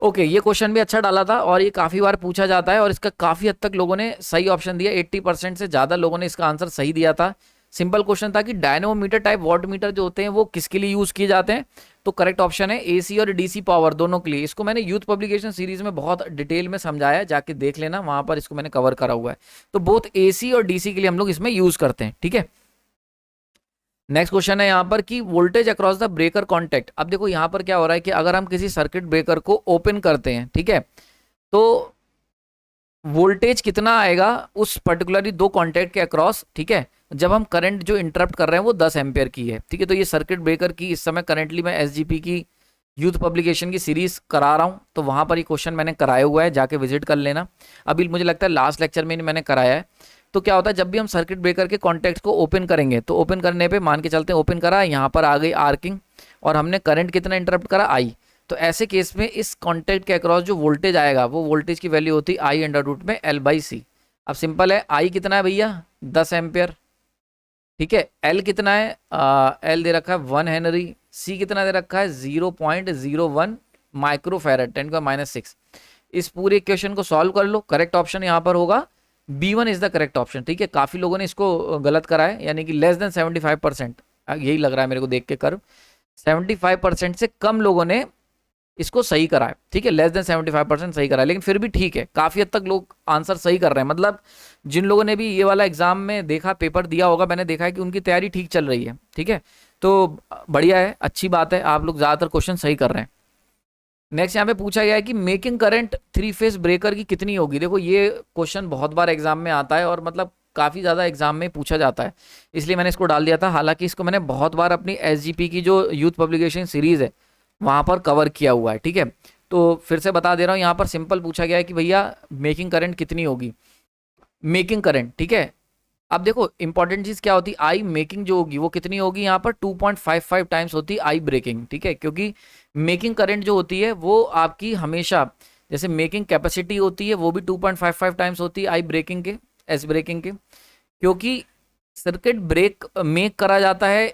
ओके, ये क्वेश्चन भी अच्छा डाला था और ये काफ़ी बार पूछा जाता है, और इसका काफ़ी हद तक लोगों ने सही ऑप्शन दिया, 80% से ज़्यादा लोगों ने इसका आंसर सही दिया था। सिंपल क्वेश्चन था कि डायनोमीटर टाइप वाट मीटर जो होते हैं वो किसके लिए यूज़ किए जाते हैं, तो करेक्ट ऑप्शन है AC और DC पावर दोनों के लिए। इसको मैंने यूथ पब्लिकेशन सीरीज में बहुत डिटेल में समझाया, जाके देख लेना, वहाँ पर इसको मैंने कवर करा हुआ है। तो बोथ AC और DC के लिए हम लोग इसमें यूज़ करते हैं, ठीक है। नेक्स्ट क्वेश्चन है यहाँ पर कि voltage across the breaker contact. अब देखो यहाँ पर क्या हो रहा है कि अगर हम किसी सर्किट ब्रेकर को ओपन करते हैं, ठीक है, तो वोल्टेज कितना आएगा उस पर्टिकुलरली दो कॉन्टैक्ट के अक्रॉस, ठीक है, जब हम करंट जो इंटरप्ट कर रहे हैं वो 10 एम्पियर की है, ठीक है। तो ये सर्किट ब्रेकर की इस समय करंटली मैं SGP की यूथ पब्लिकेशन की सीरीज करा रहा हूँ, तो वहाँ पर ये क्वेश्चन मैंने कराया हुआ है, जाके विजिट कर लेना। अभी मुझे लगता है लास्ट लेक्चर में मैंने कराया है। तो क्या होता है, जब भी हम सर्किट ब्रेकर के कॉन्टैक्ट को ओपन करेंगे, तो ओपन करने पे मान के चलते हैं ओपन करा, यहाँ पर आ गई आर्किंग, और हमने करंट कितना इंटरप्ट करा, I। तो ऐसे केस में इस कॉन्टैक्ट के अक्रॉस जो वोल्टेज आएगा वो वोल्टेज की वैल्यू होती है I अंडर रूट में L/C। अब सिंपल है, I कितना है भैया 10 एम्पियर, ठीक है, L कितना है, L दे रखा है 1 हेनरी, C कितना दे रखा है 0.01 माइक्रोफैरड 10⁻⁶। इस पूरे इक्वेशन को सॉल्व कर लो, करेक्ट ऑप्शन यहाँ पर होगा B1 is the correct option, ठीक है। काफी लोगों ने इसको गलत करा है, यानी कि लेस देन 75%, यही लग रहा है मेरे को देख के कर्व, 75% से कम लोगों ने इसको सही करा है, ठीक है, लेस देन 75% सही करा है, लेकिन फिर भी ठीक है, काफी हद तक लोग आंसर सही कर रहे हैं। मतलब जिन लोगों ने भी ये वाला एग्जाम में देखा, पेपर दिया होगा, मैंने देखा है कि उनकी तैयारी ठीक चल रही है, ठीक है, तो बढ़िया है, अच्छी बात है, आप लोग ज्यादातर क्वेश्चन सही कर रहे हैं। नेक्स्ट यहाँ पे पूछा गया है कि मेकिंग करंट 3 फेज ब्रेकर की कितनी होगी। देखो ये क्वेश्चन बहुत बार एग्जाम में आता है, और मतलब काफ़ी ज़्यादा एग्जाम में पूछा जाता है, इसलिए मैंने इसको डाल दिया था। हालांकि इसको मैंने बहुत बार अपनी SGP की जो यूथ पब्लिकेशन सीरीज़ है वहाँ पर कवर किया हुआ है, ठीक है। तो फिर से बता दे रहा हूँ, यहाँ पर सिंपल पूछा गया है कि भैया मेकिंग करंट कितनी होगी, मेकिंग करंट, ठीक है। अब देखो इंपॉर्टेंट चीज क्या होती है, आई मेकिंग जो होगी वो कितनी होगी, यहाँ पर 2.55 टाइम्स होती है आई ब्रेकिंग, ठीक है, क्योंकि मेकिंग करंट जो होती है वो आपकी हमेशा, जैसे मेकिंग कैपेसिटी होती है वो भी 2.55 टाइम्स होती है आई ब्रेकिंग के, एस ब्रेकिंग के, क्योंकि सर्किट ब्रेक मेक करा जाता है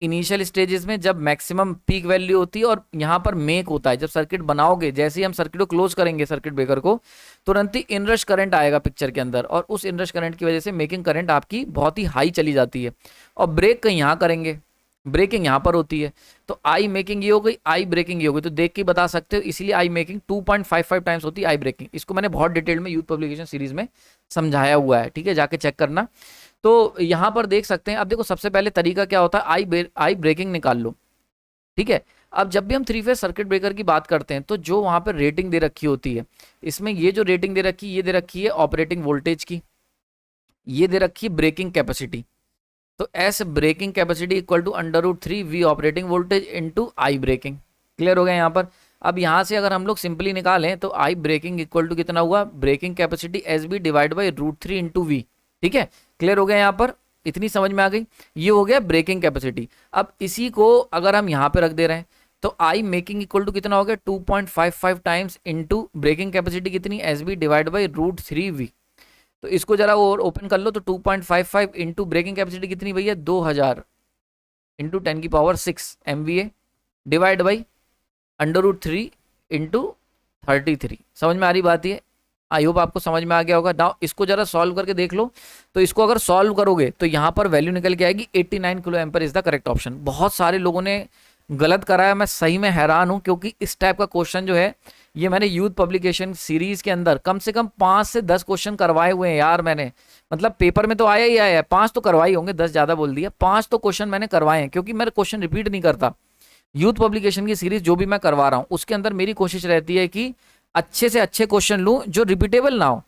इनिशियल स्टेजेस में जब मैक्सिमम पीक वैल्यू होती है, और यहाँ पर मेक होता है जब सर्किट बनाओगे, जैसे ही हम सर्किट को क्लोज करेंगे सर्किट ब्रेकर को, तुरंत ही इनरश करंट आएगा पिक्चर के अंदर, और उस इनरश करंट की वजह से मेकिंग करंट आपकी बहुत ही हाई चली जाती है, और ब्रेक कहीं यहाँ करेंगे, ब्रेकिंग यहाँ पर होती है, तो आई मेकिंग ये हो गई, आई ब्रेकिंग ये हो गई, तो देख के बता सकते हो, इसीलिए आई मेकिंग 2.55 टाइम्स होती है आई ब्रेकिंग। इसको मैंने बहुत डिटेल में यूथ पब्लिकेशन सीरीज में समझाया हुआ है, ठीक है, जाके चेक करना। तो यहाँ पर देख सकते हैं, अब देखो सबसे पहले तरीका क्या होता है, आई ब्रेकिंग निकाल लो, ठीक है। अब जब भी हम 3 फेज सर्किट ब्रेकर की बात करते हैं, तो जो वहां पर रेटिंग दे रखी होती है, इसमें ये जो रेटिंग दे रखी है, ये दे रखी है ऑपरेटिंग वोल्टेज की, ये दे रखी है ब्रेकिंग कैपेसिटी। तो S breaking capacity equal to √3 V operating voltage into I breaking. Clear हो गया यहाँ पर। अब यहाँ से अगर हम लोग सिंपली निकालें तो आई ब्रेकिंग इक्वल टू कितना हुआ, breaking capacity SB divide by √3 into V, ठीक है। क्लियर हो गया यहाँ पर, इतनी समझ में आ गई, ये हो गया ब्रेकिंग कैपेसिटी। अब इसी को अगर हम यहाँ पे रख दे रहे हैं, तो आई मेकिंग इक्वल टू कितना हो गया 2.55 टाइम्स इंटू ब्रेकिंग कैपेसिटी कितनी SB डिवाइड बाई √3V। तो इसको जरा और ओपन कर लो, तो 2.55 इंटू ब्रेकिंग कैपेसिटी कितनी भैया 2000 into 10⁶ MVA divide by √3 into 33। समझ में आ रही बात ये, आई होप आपको समझ में आ गया होगा। नाउ इसको जरा सॉल्व करके देख लो, तो इसको अगर सॉल्व करोगे तो यहाँ पर वैल्यू निकल के आएगी 89 kilo emperor is the correct option. बहुत सारे लोगों ने गलत करा है। मैं सही में हैरान हूं, क्योंकि इस टाइप का क्वेश्चन जो है ये मैंने यूथ पब्लिकेशन सीरीज के अंदर कम से कम 5 से 10 क्वेश्चन करवाए हुए हैं यार मैंने। मतलब पेपर में तो आया ही आया है, 5 तो करवाई होंगे, 10 ज्यादा बोल दिया, 5 तो क्वेश्चन मैंने करवाए हैं, क्योंकि मेरे क्वेश्चन रिपीट नहीं करता। यूथ पब्लिकेशन की सीरीज जो भी मैं करवा रहा हूँ उसके अंदर मेरी कोशिश रहती है कि अच्छे से अच्छे क्वेश्चन लूँ जो रिपीटेबल ना हो।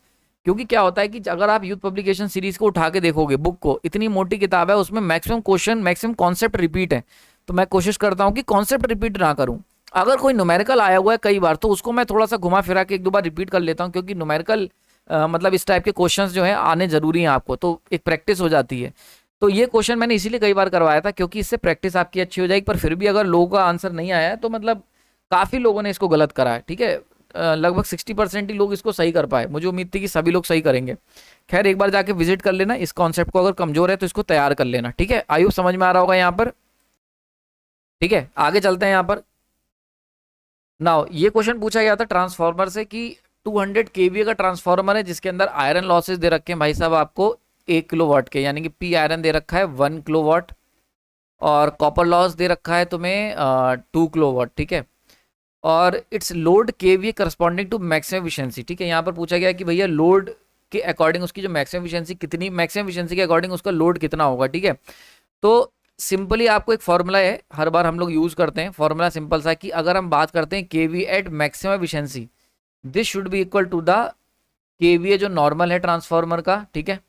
क्योंकि क्या होता है कि अगर आप यूथ पब्लिकेशन सीरीज को उठा के देखोगे, बुक को, इतनी मोटी किताब है, उसमें maximum question, maximum concept repeat है। तो मैं कोशिश करता हूँ कि कॉन्सेप्ट रिपीट ना करूँ। अगर कोई न्यूमेरिकल आया हुआ है कई बार, तो उसको मैं थोड़ा सा घुमा फिरा के एक दो बार रिपीट कर लेता हूँ, क्योंकि न्यूमेरिकल मतलब इस टाइप के क्वेश्चंस जो है आने जरूरी हैं आपको, तो एक प्रैक्टिस हो जाती है। तो ये क्वेश्चन मैंने इसीलिए कई बार करवाया था, क्योंकि इससे प्रैक्टिस आपकी अच्छी हो जाएगी। पर फिर भी अगर लोगों का आंसर नहीं आया है तो मतलब काफी लोगों ने इसको गलत करा है, ठीक है। लगभग 60% ही लोग इसको सही कर पाए। मुझे उम्मीद थी कि सभी लोग सही करेंगे। खैर, एक बार जाके विजिट कर लेना इस कॉन्सेप्ट को, अगर कमजोर है तो इसको तैयार कर लेना, ठीक है। आयु समझ में आ रहा होगा यहाँ पर, ठीक है। आगे चलते हैं यहाँ पर। नाउ ये क्वेश्चन पूछा गया था ट्रांसफार्मर से कि 200 केवीए का ट्रांसफार्मर है जिसके अंदर आयरन लॉसेस दे रखे हैं भाई साहब आपको 1 किलोवाट के, यानी कि पी आयरन दे रखा है 1 किलोवाट, और कॉपर लॉस दे रखा है तुम्हें 2 किलोवाट, ठीक है। और it's load kVA corresponding to maximum efficiency, ठीक है। यहाँ पर पूछा गया कि भैया लोड के अकॉर्डिंग उसकी जो मैक्सिमम एफिशिएंसी कितनी, मैक्सिमम एफिशिएंसी के अकॉर्डिंग उसका लोड कितना होगा, ठीक है। तो सिंपली आपको एक फॉर्मूला है, हर बार हम लोग यूज करते हैं फॉर्मूला, सिंपल सा है कि अगर हम बात करते हैं KV at maximum efficiency, this should be equal to the KVA जो नॉर्मल है ट्रांसफार्मर का, ठीक है,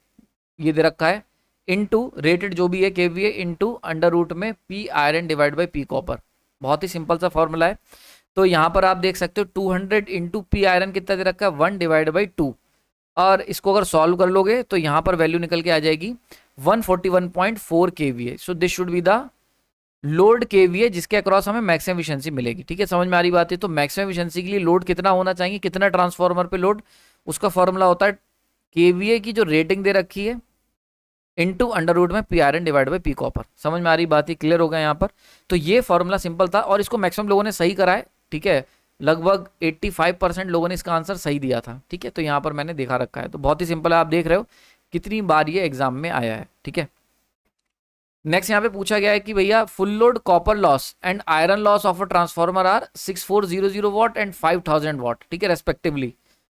ये दे रखा है, इनटू रेटेड जो भी है केवीए इनटू अंडर रूट में P iron divide by P copper. बहुत ही सिंपल सा फॉर्मूला है। तो यहाँ पर आप देख सकते हो 200 इंटू पी आयरन कितना दे रखा है 1/2, और इसको अगर सॉल्व कर लोगे तो यहाँ पर वैल्यू निकल के आ जाएगी 141.4 KVA. So this should be the load KVA जिसके अक्रॉस हमें मैक्सिमम एफिशिएंसी मिलेगी, ठीक है। समझ में आ रही बात है। तो मैक्सिमम एफिशिएंसी के लिए लोड कितना होना चाहिए, कितना ट्रांसफार्मर पे लोड, उसका फॉर्मूला होता है केवीए की जो रेटिंग दे रखी है इनटू अंडर रूट में P iron divide by P copper. समझ में आ रही बात है, क्लियर हो गया यहाँ पर। तो ये फॉर्मूला सिंपल था और इसको मैक्सिमम लोगों ने सही करा है, ठीक है। लगभग 85% लोगों ने इसका आंसर सही दिया था, ठीक है। तो यहाँ पर मैंने देखा रखा है। तो बहुत ही सिंपल है, आप देख रहे हो कितनी बार ये एग्जाम में आया है, ठीक है। नेक्स्ट यहाँ पे पूछा गया है कि भैया full load copper loss and iron loss of a transformer are 6400 watt and 5000 watt, ठीक है, रेस्पेक्टिवली।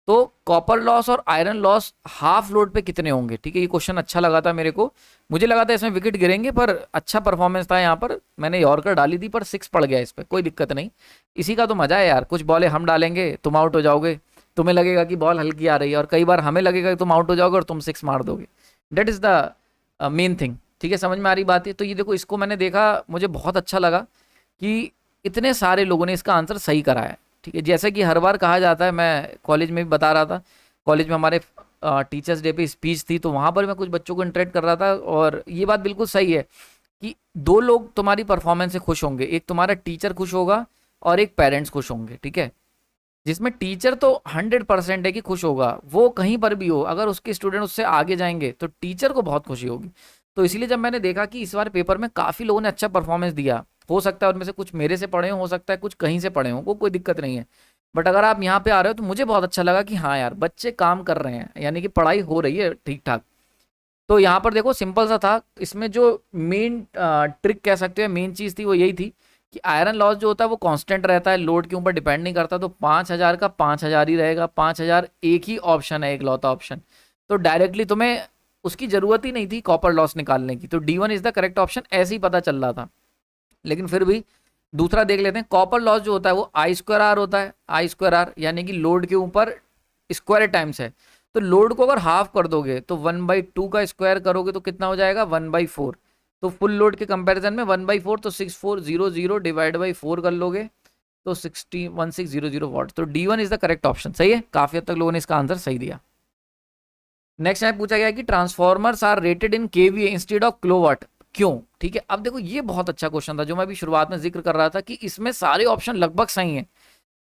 तो कॉपर लॉस और आयरन लॉस हाफ लोड पे कितने होंगे, ठीक है। ये क्वेश्चन अच्छा लगा था मेरे को, मुझे लगा था इसमें विकेट गिरेंगे, पर अच्छा परफॉर्मेंस था यहाँ पर। मैंने यॉर्कर डाली थी पर 6 पड़ गया इस पर, कोई दिक्कत नहीं। इसी का तो मजा है यार, कुछ बॉलें हम डालेंगे तुम आउट हो जाओगे, तुम्हें लगेगा कि बॉल हल्की आ रही है, और कई बार हमें लगेगा कि तुम आउट हो जाओगे और तुम 6 मार दोगे। That is the main thing, ठीक है। समझ में आ रही बात है। तो ये देखो, इसको मैंने देखा, मुझे बहुत अच्छा लगा कि इतने सारे लोगों ने इसका आंसर सही करा है, ठीक है। जैसे कि हर बार कहा जाता है, मैं कॉलेज में भी बता रहा था, कॉलेज में हमारे टीचर्स डे पे स्पीच थी, तो वहाँ पर मैं कुछ बच्चों को इंटरेक्ट कर रहा था, और ये बात बिल्कुल सही है कि दो लोग तुम्हारी परफॉर्मेंस से खुश होंगे, एक तुम्हारा टीचर खुश होगा और एक पेरेंट्स खुश होंगे, ठीक है। जिसमें टीचर तो 100% है कि खुश होगा, वो कहीं पर भी हो, अगर उसके स्टूडेंट उससे आगे जाएंगे तो टीचर को बहुत खुशी होगी। तो इसीलिए जब मैंने देखा कि इस बार पेपर में काफ़ी लोगों ने अच्छा परफॉर्मेंस दिया, हो सकता है उनमें से कुछ मेरे से पढ़े हो सकता है कुछ कहीं से पढ़े हो, कोई दिक्कत नहीं है। बट अगर आप यहाँ पे आ रहे हो तो मुझे बहुत अच्छा लगा कि हाँ यार, बच्चे काम कर रहे हैं, यानी कि पढ़ाई हो रही है ठीक ठाक। तो यहाँ पर देखो सिंपल सा था, इसमें जो मेन ट्रिक कह सकते हैं, मेन चीज़ थी वो यही थी कि आयरन लॉस जो होता है वो कांस्टेंट रहता है, लोड के ऊपर डिपेंड नहीं करता। तो 5000 का 5000 ही रहेगा, 5000 एक ही ऑप्शन है, एक लौता ऑप्शन। तो डायरेक्टली तुम्हें उसकी जरूरत ही नहीं थी कॉपर लॉस निकालने की। तो D1 is the correct option, ऐसे ही पता चल रहा था। लेकिन फिर भी दूसरा देख लेते हैं। कॉपर लॉस जो होता है वो I²R होता है, I²R यानी कि लोड के ऊपर स्क्वायर टाइम्स है। तो लोड को अगर हाफ कर दोगे तो 1/2 का स्क्वायर करोगे तो कितना हो जाएगा 1/4। तो फुल लोड के कंपैरिजन में 1/4, तो 6400 डिवाइड बाई 4 कर लोगे तो 1600 वाट। तो D1 is the correct option, सही है। काफी हद तक लोगों ने इसका आंसर सही दिया। नेक्स्ट यहाँ पूछा गया कि transformers are rated in kVA instead of kilowatt, क्यों, ठीक है। अब देखो ये बहुत अच्छा क्वेश्चन था जो मैं अभी शुरुआत में जिक्र कर रहा था कि इसमें सारे ऑप्शन लगभग सही हैं।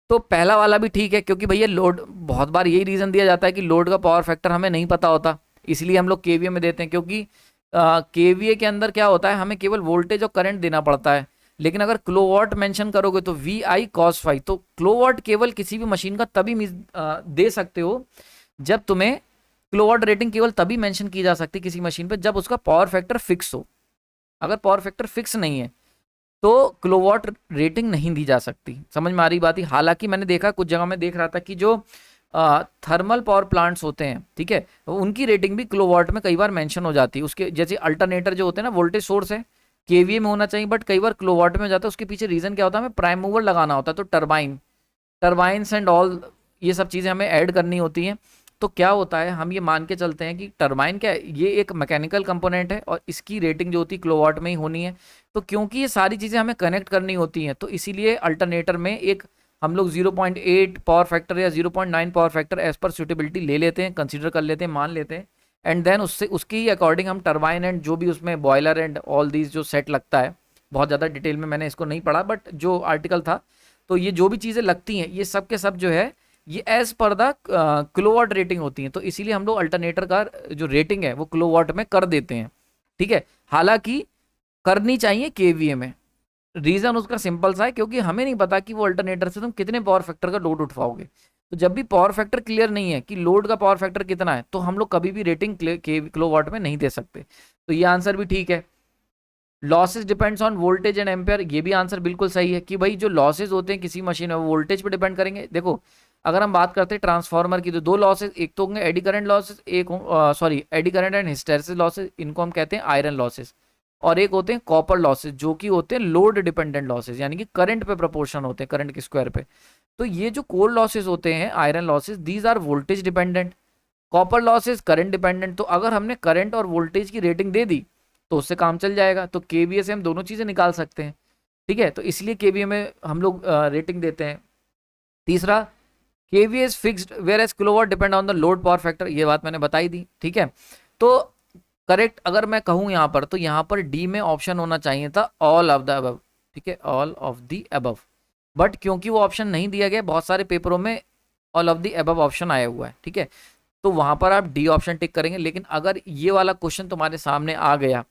तो पहला वाला भी ठीक है, क्योंकि भैया लोड, बहुत बार यही रीजन दिया जाता है कि लोड का पावर फैक्टर हमें नहीं पता होता, इसलिए हम लोग केवीए में देते हैं। क्योंकि केवीए के अंदर क्या होता है, हमें केवल वोल्टेज और करंट देना पड़ता है। लेकिन अगर किलोवाट मेंशन करोगे तो VI cos phi, तो किलोवाट केवल किसी भी मशीन का तभी दे सकते हो जब तुम्हें किलोवाट रेटिंग केवल तभी मेंशन की जा सकती है किसी मशीन पे जब उसका पावर फैक्टर फिक्स हो। अगर पावर फैक्टर फिक्स नहीं है तो किलोवाट रेटिंग नहीं दी जा सकती। समझ में आ रही बात ही। हालांकि मैंने देखा कुछ जगह में देख रहा था कि जो थर्मल पावर प्लांट्स होते हैं, ठीक है, उनकी रेटिंग भी किलोवाट में कई बार मेंशन हो जाती है। उसके जैसे अल्टरनेटर जो होते हैं ना, वोल्टेज सोर्स है, केवीए में होना चाहिए, बट कई बार किलोवाट में हो जाता है। उसके पीछे रीजन क्या होता है, हमें प्राइम मूवर लगाना होता है, तो टर्बाइन्स एंड ऑल ये सब चीज़ें हमें ऐड करनी होती हैं। तो क्या होता है, हम ये मान के चलते हैं कि टरबाइन क्या है, ये एक मैकेनिकल कंपोनेंट है और इसकी रेटिंग जो होती है किलोवाट में ही होनी है। तो क्योंकि ये सारी चीज़ें हमें कनेक्ट करनी होती हैं, तो इसीलिए अल्टरनेटर में एक हम लोग 0.8 पावर फैक्टर या 0.9 power factor as per suitability ले लेते हैं, कंसीडर कर लेते हैं, मान लेते हैं। एंड देन उससे उसके ही अकॉर्डिंग हम टरबाइन एंड जो भी उसमें बॉयलर एंड ऑल दीज जो सेट लगता है, बहुत ज़्यादा डिटेल में मैंने इसको नहीं पढ़ा, बट जो आर्टिकल था, तो ये जो भी चीज़ें लगती हैं ये सब के सब जो है ये as per the kilowatt rating होती हैं। तो इसीलिए हम लोग अल्टरनेटर का जो रेटिंग है वो किलोवाट में कर देते हैं, ठीक है। हालांकि करनी चाहिए केवीए में। रीजन उसका सिंपल सा है, क्योंकि हमें नहीं पता कि वो अल्टरनेटर से तुम कितने पावर फैक्टर का लोड उठवाओगे। तो जब भी पावर फैक्टर क्लियर नहीं है कि लोड का पावर फैक्टर कितना है, तो हम लोग कभी भी रेटिंग किलोवाट में नहीं दे सकते। तो ये आंसर भी ठीक है। Losses depends on voltage and ampere, ये भी आंसर बिल्कुल सही है कि भाई जो लॉसेज होते हैं किसी मशीन में वो वोल्टेज पे डिपेंड करेंगे। देखो अगर हम बात करते हैं ट्रांसफार्मर की, तो दो लॉसेज, एक तो होंगे एडी करंट लॉसेज, एक sorry eddy current and hysteresis losses, इनको हम कहते हैं आयरन लॉसेज। और एक होते हैं कॉपर लॉसेज, जो कि होते हैं लोड डिपेंडेंट लॉसेज, यानी कि करंट पे प्रोपोर्शन होते हैं, करंट के स्क्वायर पे। तो ये जो कोर लॉसेज होते हैं, iron losses, these are voltage dependent, copper losses current dependent. तो अगर हमने करंट और वोल्टेज की रेटिंग दे दी तो उससे काम चल जाएगा। तो केवीए से हम दोनों चीज़ें निकाल सकते हैं, ठीक है। तो इसलिए केवीए में हम लोग रेटिंग देते हैं। तीसरा, kVA is fixed whereas kilowatt depend on the load power factor, ये बात मैंने बताई दी, ठीक है। तो करेक्ट अगर मैं कहूँ यहाँ पर, तो यहाँ पर डी में ऑप्शन होना चाहिए था ऑल ऑफ द अबव, ठीक है, all of the above. But क्योंकि वो ऑप्शन नहीं दिया गया, बहुत सारे पेपरों में all of the above option आया हुआ है, ठीक है, तो वहां पर आप डी ऑप्शन टिक करेंगे। लेकिन अगर ये वाला क्वेश्चन तुम्हारे सामने आ गया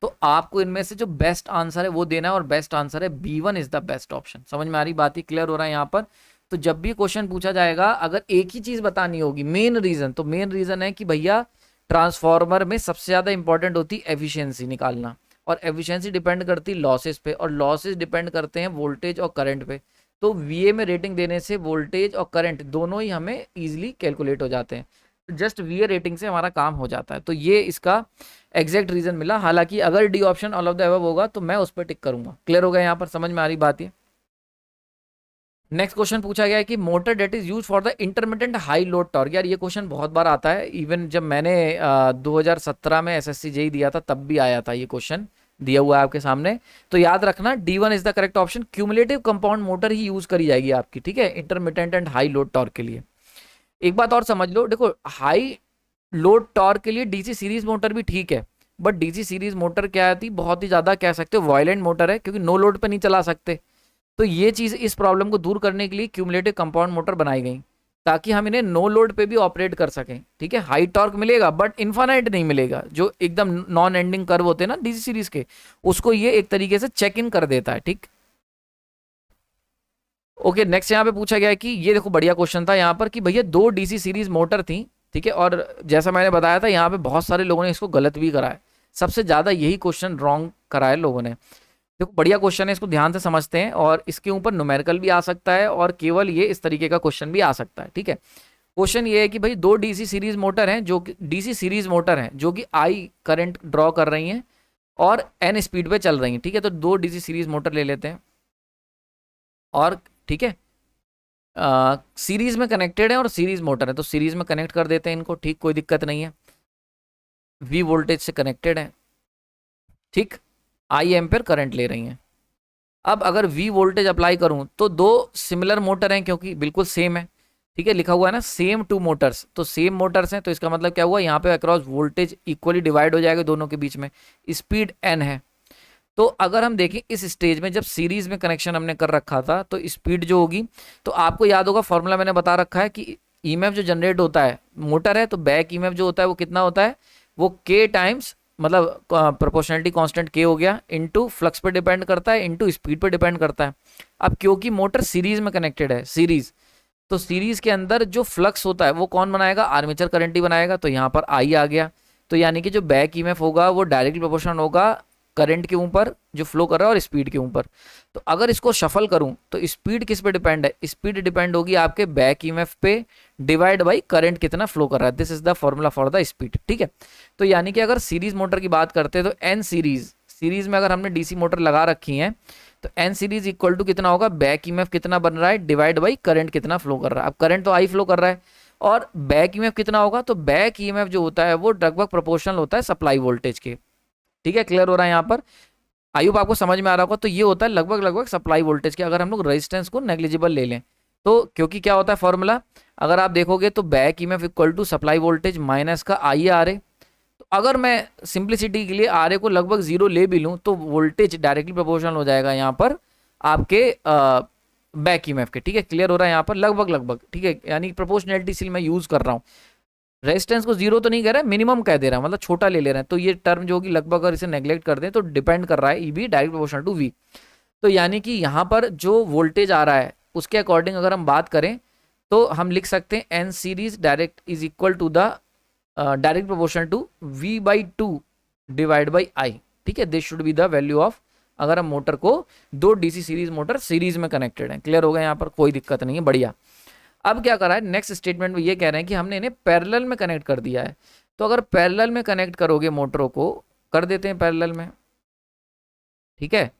तो आपको इनमें से जो बेस्ट आंसर है वो देना है, और बेस्ट आंसर है B1 is the best option. समझ में आ रही बात ही, क्लियर हो रहा है यहाँ पर। तो जब भी क्वेश्चन पूछा जाएगा, अगर एक ही चीज बतानी होगी मेन रीजन, तो मेन रीजन है कि भैया ट्रांसफार्मर में सबसे ज्यादा इंपॉर्टेंट होती है एफिशिएंसी निकालना, और एफिशिएंसी डिपेंड करती है लॉसेस पे, और लॉसेस डिपेंड करते हैं वोल्टेज और करंट पे। तो वीए में रेटिंग देने से वोल्टेज और करंट दोनों ही हमें इजीली कैलकुलेट हो जाते हैं। जस्ट वीए रेटिंग से हमारा काम हो जाता है। तो ये इसका एग्जैक्ट रीजन मिला। हालांकि अगर D option all of the above होगा तो मैं उस पर टिक करूंगा। क्लियर हो गया यहाँ पर, समझ में आ रही बात है। नेक्स्ट क्वेश्चन पूछा गया है कि motor that is use for the intermittent high load torque. यार ये क्वेश्चन बहुत बार आता है, इवन जब मैंने 2017 में एसएससी जेई दिया था तब भी आया था ये क्वेश्चन, दिया हुआ है आपके सामने। तो याद रखना D1 is the correct option. Cumulative compound motor he use करी जाएगी आपकी, ठीक है, intermittent and high load torque के लिए। एक बात और समझ लो, देखो हाई लोड टॉर्क के लिए डीसी सीरीज मोटर भी ठीक है, बट डीसी सीरीज मोटर क्या आती, बहुत ही ज्यादा कह सकते हो वायलेंट मोटर है, क्योंकि नो लोड पे नहीं चला सकते। तो ये चीज, इस प्रॉब्लम को दूर करने के लिए क्यूमुलेटिव कंपाउंड मोटर बनाई गई, ताकि हम इन्हें नो लोड पे भी ऑपरेट कर सकें, ठीक है। हाई टॉर्क मिलेगा बट इन्फानाइट नहीं मिलेगा, जो एकदम नॉन एंडिंग कर्व होते हैं ना डीसी सीरीज के, उसको ये एक तरीके से चेक इन कर देता है, ठीक। ओके, नेक्स्ट यहाँ पे पूछा गया है कि ये देखो बढ़िया क्वेश्चन था यहाँ पर कि भैया दो डीसी सीरीज मोटर थी, ठीक है, और जैसा मैंने बताया था यहाँ पे बहुत सारे लोगों ने इसको गलत भी करा है। सबसे ज्यादा यही क्वेश्चन रॉन्ग करा है लोगों ने। देखो बढ़िया क्वेश्चन है, इसको ध्यान से समझते हैं, और इसके ऊपर न्यूमेरिकल भी आ सकता है, और केवल ये इस तरीके का क्वेश्चन भी आ सकता है, ठीक है। क्वेश्चन ये है कि भाई दो डीसी सीरीज मोटर हैं, जो डीसी सीरीज मोटर हैं जो कि आई करंट ड्रॉ कर रही हैं और एन स्पीड पे चल रही हैं, ठीक है। तो दो डीसी सीरीज मोटर ले लेते हैं, और ठीक है सीरीज में कनेक्टेड है और सीरीज मोटर है, तो सीरीज में कनेक्ट कर देते हैं इनको, ठीक, कोई दिक्कत नहीं है। वी वोल्टेज से कनेक्टेड है, ठीक, आई एम्पेयर करंट ले रही हैं। अब अगर वी वोल्टेज अप्लाई करूं तो दो सिमिलर मोटर हैं, क्योंकि बिल्कुल सेम है, ठीक है, लिखा हुआ है ना सेम टू मोटर्स, तो सेम मोटर्स हैं, तो इसका मतलब क्या हुआ, यहाँ पे अक्रॉस वोल्टेज इक्वली डिवाइड हो जाएगा दोनों के बीच में, स्पीड एन है। तो अगर हम देखें इस स्टेज में, जब सीरीज में कनेक्शन हमने कर रखा था, तो स्पीड जो होगी, तो आपको याद होगा फॉर्मूला मैंने बता रखा है कि ईएमएफ जो जनरेट होता है, मोटर है तो बैक ईएमएफ जो होता है वो कितना होता है, वो के टाइम्स, मतलब प्रोपोर्शनलिटी कांस्टेंट के हो गया, इनटू फ्लक्स पे डिपेंड करता है, इनटू स्पीड पे डिपेंड करता है। अब क्योंकि मोटर सीरीज में कनेक्टेड है, सीरीज, तो सीरीज के अंदर जो फ्लक्स होता है वो कौन बनाएगा, आर्मेचर करंट ही बनाएगा। तो यहाँ पर आई आ गया, तो यानी कि जो बैक ईएमएफ होगा वो डायरेक्टली प्रोपोर्शनल होगा करंट के ऊपर जो फ्लो कर रहा है और स्पीड के ऊपर। तो अगर इसको शफल करूं तो स्पीड किस पे डिपेंड है, स्पीड डिपेंड होगी आपके बैक ईएमएफ पे डिवाइड बाई करंट कितना फ्लो कर रहा है। This is the formula for the speed, ठीक है। तो यानी कि अगर सीरीज मोटर की बात करते हैं तो एन सीरीज में अगर हमने डीसी मोटर लगा रखी है तो एन सीरीज इक्वल टू कितना होगा, बैक ईएमएफ कितना बन रहा है डिवाइड बाई करंट कितना फ्लो कर रहा है। अब करंट तो आई फ्लो कर रहा है और बैक ईएमएफ कितना होगा, तो बैक ईएमएफ जो होता है वो लगभग प्रोपोर्शनल होता है सप्लाई वोल्टेज के, ठीक है। क्लियर हो रहा है यहाँ पर, आई होप आपको समझ में आ रहा होगा। तो ये होता है लगभग सप्लाई वोल्टेज के, अगर हम लोग रेजिस्टेंस को नेग्लिजिबल ले लें तो, क्योंकि क्या होता है फॉर्मूला, अगर आप देखोगे तो back EMF equal to supply voltage minus का आई आर ए। तो अगर मैं सिंप्लिसिटी के लिए आर ए को लगभग 0 ले भी लूँ तो वोल्टेज डायरेक्टली प्रोपोर्शनल हो जाएगा यहाँ पर आपके बैक ईएमएफ के, ठीक है। क्लियर हो रहा है यहाँ पर लगभग, ठीक है, यानी प्रोपोर्शनैलिटी सील मैं यूज कर रहा हूँ। रेजिस्टेंस को 0 तो नहीं कह रहा है, मिनिमम कह दे रहा है, मतलब छोटा ले ले रहे हैं। तो ये टर्म जो होगी लगभग अगर इसे नेग्लेक्ट कर दें तो डिपेंड कर रहा है E B direct proportional to V. तो यानी कि यहाँ पर जो वोल्टेज आ रहा है उसके अकॉर्डिंग अगर हम बात करें तो हम लिख सकते हैं N series direct is equal to the direct proportional to V by two divide by I, ठीक है। This should be the value of, अगर हम मोटर को दो डीसी सीरीज मोटर सीरीज में कनेक्टेड है। क्लियर हो गया यहाँ पर, कोई दिक्कत नहीं है, बढ़िया। अब क्या करा है नेक्स्ट स्टेटमेंट में, ये कह रहे हैं कि हमने इन्हें पैरेलल में कनेक्ट कर दिया है। तो अगर पैरेलल में कनेक्ट करोगे मोटरों को, कर देते हैं पैरेलल में, ठीक है।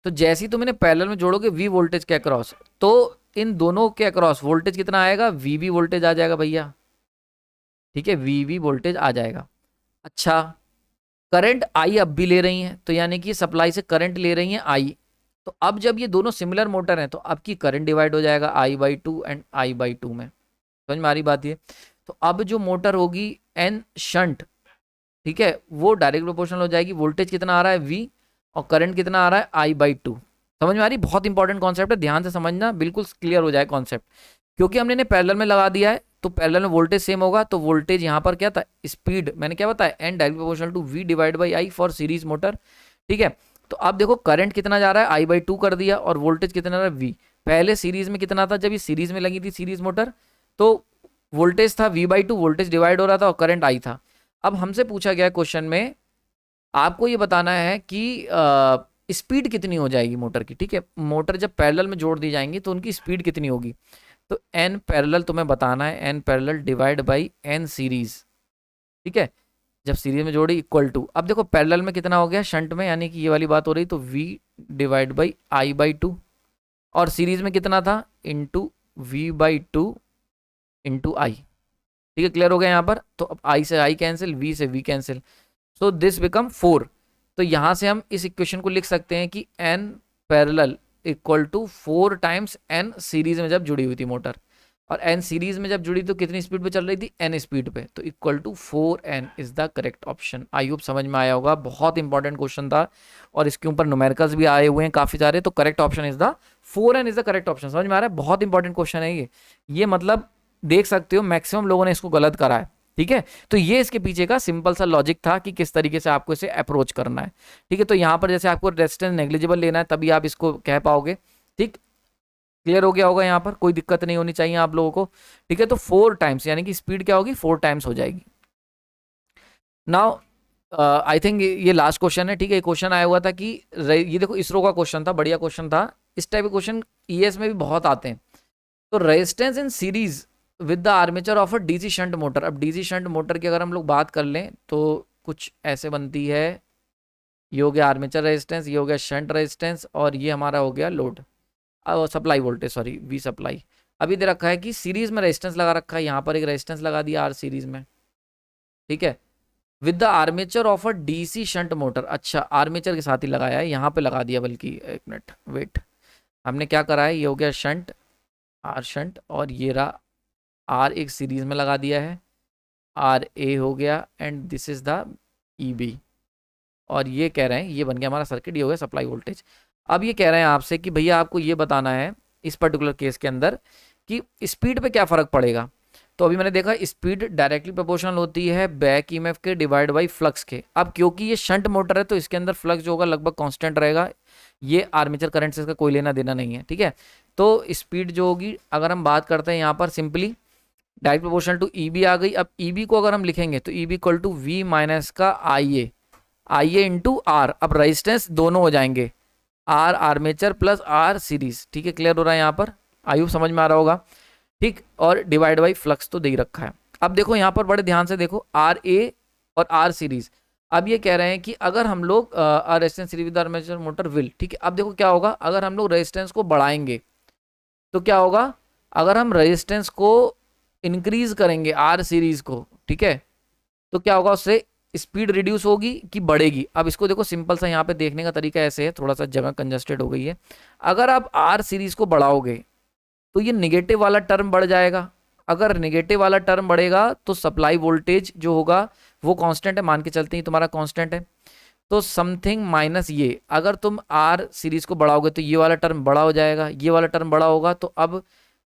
तो जैसे ही तुम इन्हें पैरेलल में जोड़ोगे वी वोल्टेज के अक्रॉस, तो इन दोनों के अक्रॉस वोल्टेज कितना आएगा, वी वोल्टेज आ जाएगा भैया, ठीक है, वी वोल्टेज आ जाएगा। अच्छा, करंट आई अब भी ले रही हैं, तो यानी कि सप्लाई से करंट ले रही हैं आई। तो अब जब ये दोनों सिमिलर मोटर हैं तो आपकी करंट डिवाइड हो जाएगा I by two and I by two में, समझ में आ रही बात ये। तो अब जो मोटर होगी एन शंट, ठीक है, वो डायरेक्ट प्रोपोर्शनल हो जाएगी। वोल्टेज कितना आ रहा है वी और करंट कितना आ रहा है आई बाई टू। समझ में आ रही, बहुत इंपॉर्टेंट कॉन्सेप्ट है, ध्यान से समझना, बिल्कुल क्लियर हो जाए कॉन्सेप्ट। क्योंकि हमने इन्हें पैरेलल में लगा दिया है तो पैरेलल में वोल्टेज सेम होगा। तो वोल्टेज यहाँ पर क्या था, स्पीड मैंने क्या बताया, N direct proportional to V divide by I for series motor, ठीक है। तो अब देखो करंट कितना जा रहा है, आई बाई टू कर दिया, और वोल्टेज कितना रहा है वी। पहले सीरीज में कितना था, जब ये सीरीज में लगी थी सीरीज मोटर तो वोल्टेज था V by two, voltage divide हो रहा था और करंट आई था। अब हमसे पूछा गया क्वेश्चन में, आपको ये बताना है कि स्पीड कितनी हो जाएगी मोटर की, ठीक है। मोटर जब पैरेलल में जोड़ दी जाएंगी तो उनकी स्पीड कितनी होगी। तो एन पैरेलल तुम्हें बताना है, N parallel divide by N series, ठीक है। जब सीरीज में जोड़ी इक्वल टू, अब देखो पैरेलल में कितना हो गया शंट में, यानी कि ये वाली बात हो रही, तो V divide by I by two, और सीरीज में कितना था into V by two into I, ठीक है। क्लियर हो गया यहाँ पर। तो अब आई से आई कैंसिल, वी से V cancel, so this become 4। तो यहाँ से हम इस इक्वेशन को लिख सकते हैं कि N parallel equal to 4 times N series में जब जुड़ी हुई थी मोटर, और एन सीरीज में जब जुड़ी तो कितनी स्पीड पे चल रही थी, एन स्पीड पे, तो equal to 4n is the correct option. I hope समझ में आया होगा, बहुत इंपॉर्टेंट क्वेश्चन था और इसके ऊपर न्यूमेरिकल्स भी आए हुए हैं काफी सारे। तो correct option is the 4n is the correct option. समझ में आ रहा है, बहुत इंपॉर्टेंट क्वेश्चन है ये मतलब देख सकते हो मैक्सिमम लोगों ने इसको गलत करा है, ठीक है। तो ये इसके पीछे का सिंपल सा लॉजिक था कि किस तरीके से आपको इसे अप्रोच करना है, ठीक है। तो यहाँ पर जैसे आपको रेजिस्टेंस नेग्लिजिबल लेना है तभी आप इसको कह पाओगे, ठीक। क्लियर हो गया होगा, यहाँ पर कोई दिक्कत नहीं होनी चाहिए आप लोगों को, ठीक है। तो 4 टाइम्स यानी कि स्पीड क्या होगी, 4 टाइम्स हो जाएगी। नाउ आई थिंक ये लास्ट क्वेश्चन है, ठीक है। क्वेश्चन आया हुआ था कि ये देखो इसरो का क्वेश्चन था, बढ़िया क्वेश्चन था। इस टाइप के क्वेश्चन ईएस में भी बहुत आते हैं। तो resistance in series with the armature of a DC shunt motor. अब डीसी शंट मोटर की अगर हम लोग बात कर लें तो कुछ ऐसे बनती है, ये हो गया आर्मेचर रेजिस्टेंस, ये हो गया शंट रेजिस्टेंस, और ये हमारा हो गया load supply voltage, sorry V supply. अभी दे रखा है कि सीरीज में रेजिस्टेंस लगा रखा है, यहाँ पर एक रेजिस्टेंस लगा दिया आर सीरीज में, ठीक है, with the armature of a DC shunt motor. अच्छा, आर्मेचर के साथ ही लगाया है, यहाँ पे लगा दिया, बल्कि एक मिनट वेट, हमने क्या करा है, ये हो गया शंट, आर शंट, और ये रहा आर एक सीरीज में लगा दिया है, आर ए हो गया, and this is the E B, और ये कह रहे हैं ये बन गया हमारा सर्किट, ये हो गया सप्लाई वोल्टेज। अब ये कह रहे हैं आपसे कि भैया आपको ये बताना है इस पर्टिकुलर केस के अंदर कि स्पीड पे क्या फ़र्क पड़ेगा। तो अभी मैंने देखा स्पीड डायरेक्टली प्रोपोर्शनल होती है बैक ईएमएफ के डिवाइड बाई फ्लक्स के। अब क्योंकि ये शंट मोटर है तो इसके अंदर फ्लक्स जो होगा लगभग कांस्टेंट रहेगा, ये आर्मेचर करंट से इसका कोई लेना देना नहीं है, ठीक है। तो स्पीड जो होगी अगर हम बात करते हैं यहाँ पर simply direct proportional to E B आ गई। अब ई बी को अगर हम लिखेंगे तो E B equal to V minus का I A, IA into R, अब रेजिस्टेंस दोनों हो जाएंगे, R armature plus R series, ठीक है, क्लियर हो रहा है यहाँ पर, आयु समझ में आ रहा होगा, ठीक, और डिवाइड बाई फ्लक्स तो दे ही रखा है। अब देखो यहाँ पर बड़े ध्यान से देखो, आर ए और आर सीरीज, अब ये कह रहे हैं कि अगर हम लोग resistance series with armature motor will, ठीक है, अब देखो क्या होगा, अगर हम लोग रेजिस्टेंस को बढ़ाएंगे तो क्या होगा, अगर हम रेजिस्टेंस को इंक्रीज करेंगे आर सीरीज को, ठीक है, तो क्या होगा, उससे स्पीड रिड्यूस होगी कि बढ़ेगी। अब इसको देखो सिंपल सा यहाँ पे देखने का तरीका ऐसे है, थोड़ा सा जगह कंजस्टेड हो गई है, अगर आप आर सीरीज को बढ़ाओगे तो ये निगेटिव वाला टर्म बढ़ जाएगा, अगर निगेटिव वाला टर्म बढ़ेगा तो सप्लाई वोल्टेज जो होगा वो कांस्टेंट है, मान के चलते हैं तुम्हारा कांस्टेंट है, तो समथिंग माइनस ये, अगर तुम आर सीरीज को बढ़ाओगे तो ये वाला टर्म बड़ा हो जाएगा, ये वाला टर्म बड़ा होगा, तो अब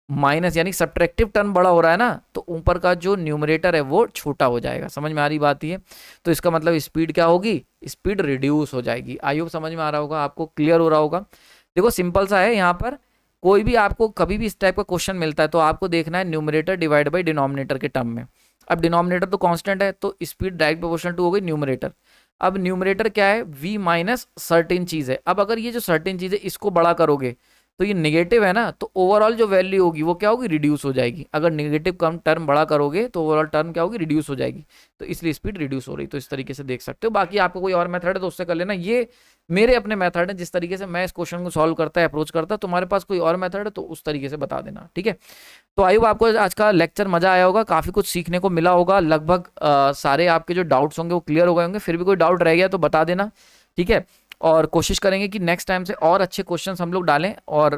माइनस यानी सब्ट्रैक्टिव टर्म बड़ा हो रहा है ना, तो ऊपर का जो न्यूमरेटर है वो छोटा हो जाएगा, समझ में आ रही बात ये, तो इसका मतलब स्पीड क्या होगी, स्पीड रिड्यूस हो जाएगी। आई होप समझ में आ रहा होगा आपको, क्लियर हो रहा होगा। देखो सिंपल सा है, यहाँ पर कोई भी आपको कभी भी इस टाइप का क्वेश्चन मिलता है तो आपको देखना है न्यूमरेटर डिवाइड बाई डिनोमिनेटर के टर्म में। अब डिनोमिनेटर तो कांस्टेंट है तो स्पीड डायरेक्ट प्रोपोर्शनल टू हो गई न्यूमरेटर। अब न्यूमरेटर क्या है, v माइनस सर्टेन चीज है। अब अगर ये जो सर्टेन चीज है इसको बड़ा करोगे तो ये नेगेटिव है ना, तो ओवरऑल जो वैल्यू होगी वो क्या होगी, रिड्यूस हो जाएगी। अगर नेगेटिव कम टर्म बड़ा करोगे तो ओवरऑल टर्म क्या होगी, रिड्यूस हो जाएगी, तो इसलिए स्पीड रिड्यूस हो रही। तो इस तरीके से देख सकते हो। बाकी आपको कोई और मेथड है तो उससे कर लेना, ये मेरे अपने मेथड है जिस तरीके से मैं इस क्वेश्चन को सॉल्व करता है, अप्रोच करता है। तुम्हारे पास कोई और मेथड है तो उस तरीके से बता देना, ठीक है। तो आई होप आपको आज का लेक्चर मजा आया होगा, काफी कुछ सीखने को मिला होगा, लगभग सारे आपके जो डाउट्स होंगे वो क्लियर हो गए होंगे। फिर भी कोई डाउट रह गया तो बता देना, ठीक है। और कोशिश करेंगे कि नेक्स्ट टाइम से और अच्छे क्वेश्चंस हम लोग डालें। और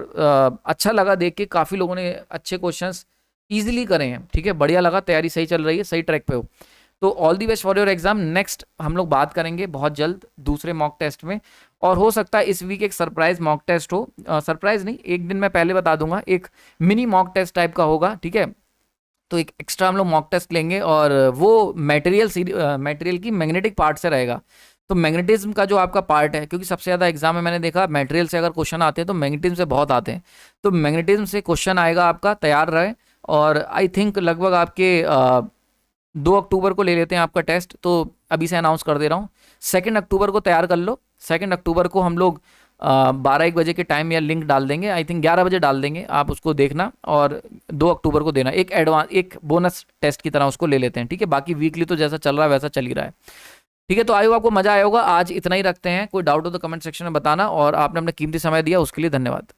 अच्छा लगा देख के, काफ़ी लोगों ने अच्छे क्वेश्चंस इजीली करे हैं, ठीक है, बढ़िया लगा, तैयारी सही चल रही है, सही ट्रैक पे हो। तो all the best for your exam. Next हम लोग बात करेंगे बहुत जल्द दूसरे मॉक टेस्ट में, और हो सकता है इस वीक एक सरप्राइज मॉक टेस्ट हो, सरप्राइज नहीं, एक दिन मैं पहले बता दूंगा, एक मिनी मॉक टेस्ट टाइप का होगा, ठीक है। तो एक एक्स्ट्रा हम लोग मॉक टेस्ट लेंगे और वो मटेरियल की मैग्नेटिक पार्ट से रहेगा। तो मैग्नेटिज्म का जो आपका पार्ट है, क्योंकि सबसे ज़्यादा एग्जाम में मैंने देखा मटेरियल से अगर क्वेश्चन आते हैं तो मैग्नेटिज्म से बहुत आते हैं, तो मैग्नेटिज्म से क्वेश्चन आएगा आपका, तैयार रहे। और आई थिंक लगभग आपके 2 अक्टूबर को ले लेते हैं आपका टेस्ट, तो अभी से अनाउंस कर दे रहा हूँ, 2 अक्टूबर को तैयार कर लो। 2 अक्टूबर को हम लोग 12-1 बजे के टाइम या लिंक डाल देंगे, आई थिंक 11 बजे डाल देंगे, आप उसको देखना और 2 अक्टूबर को देना, एक एडवांस एक बोनस टेस्ट की तरह उसको ले लेते हैं, ठीक है। बाकी वीकली तो जैसा चल रहा है वैसा चल ही रहा है, ठीक है। तो आई होप आपको मजा आया होगा। आज इतना ही रखते हैं, कोई डाउट हो तो कमेंट सेक्शन में बताना, और आपने अपना कीमती समय दिया उसके लिए धन्यवाद।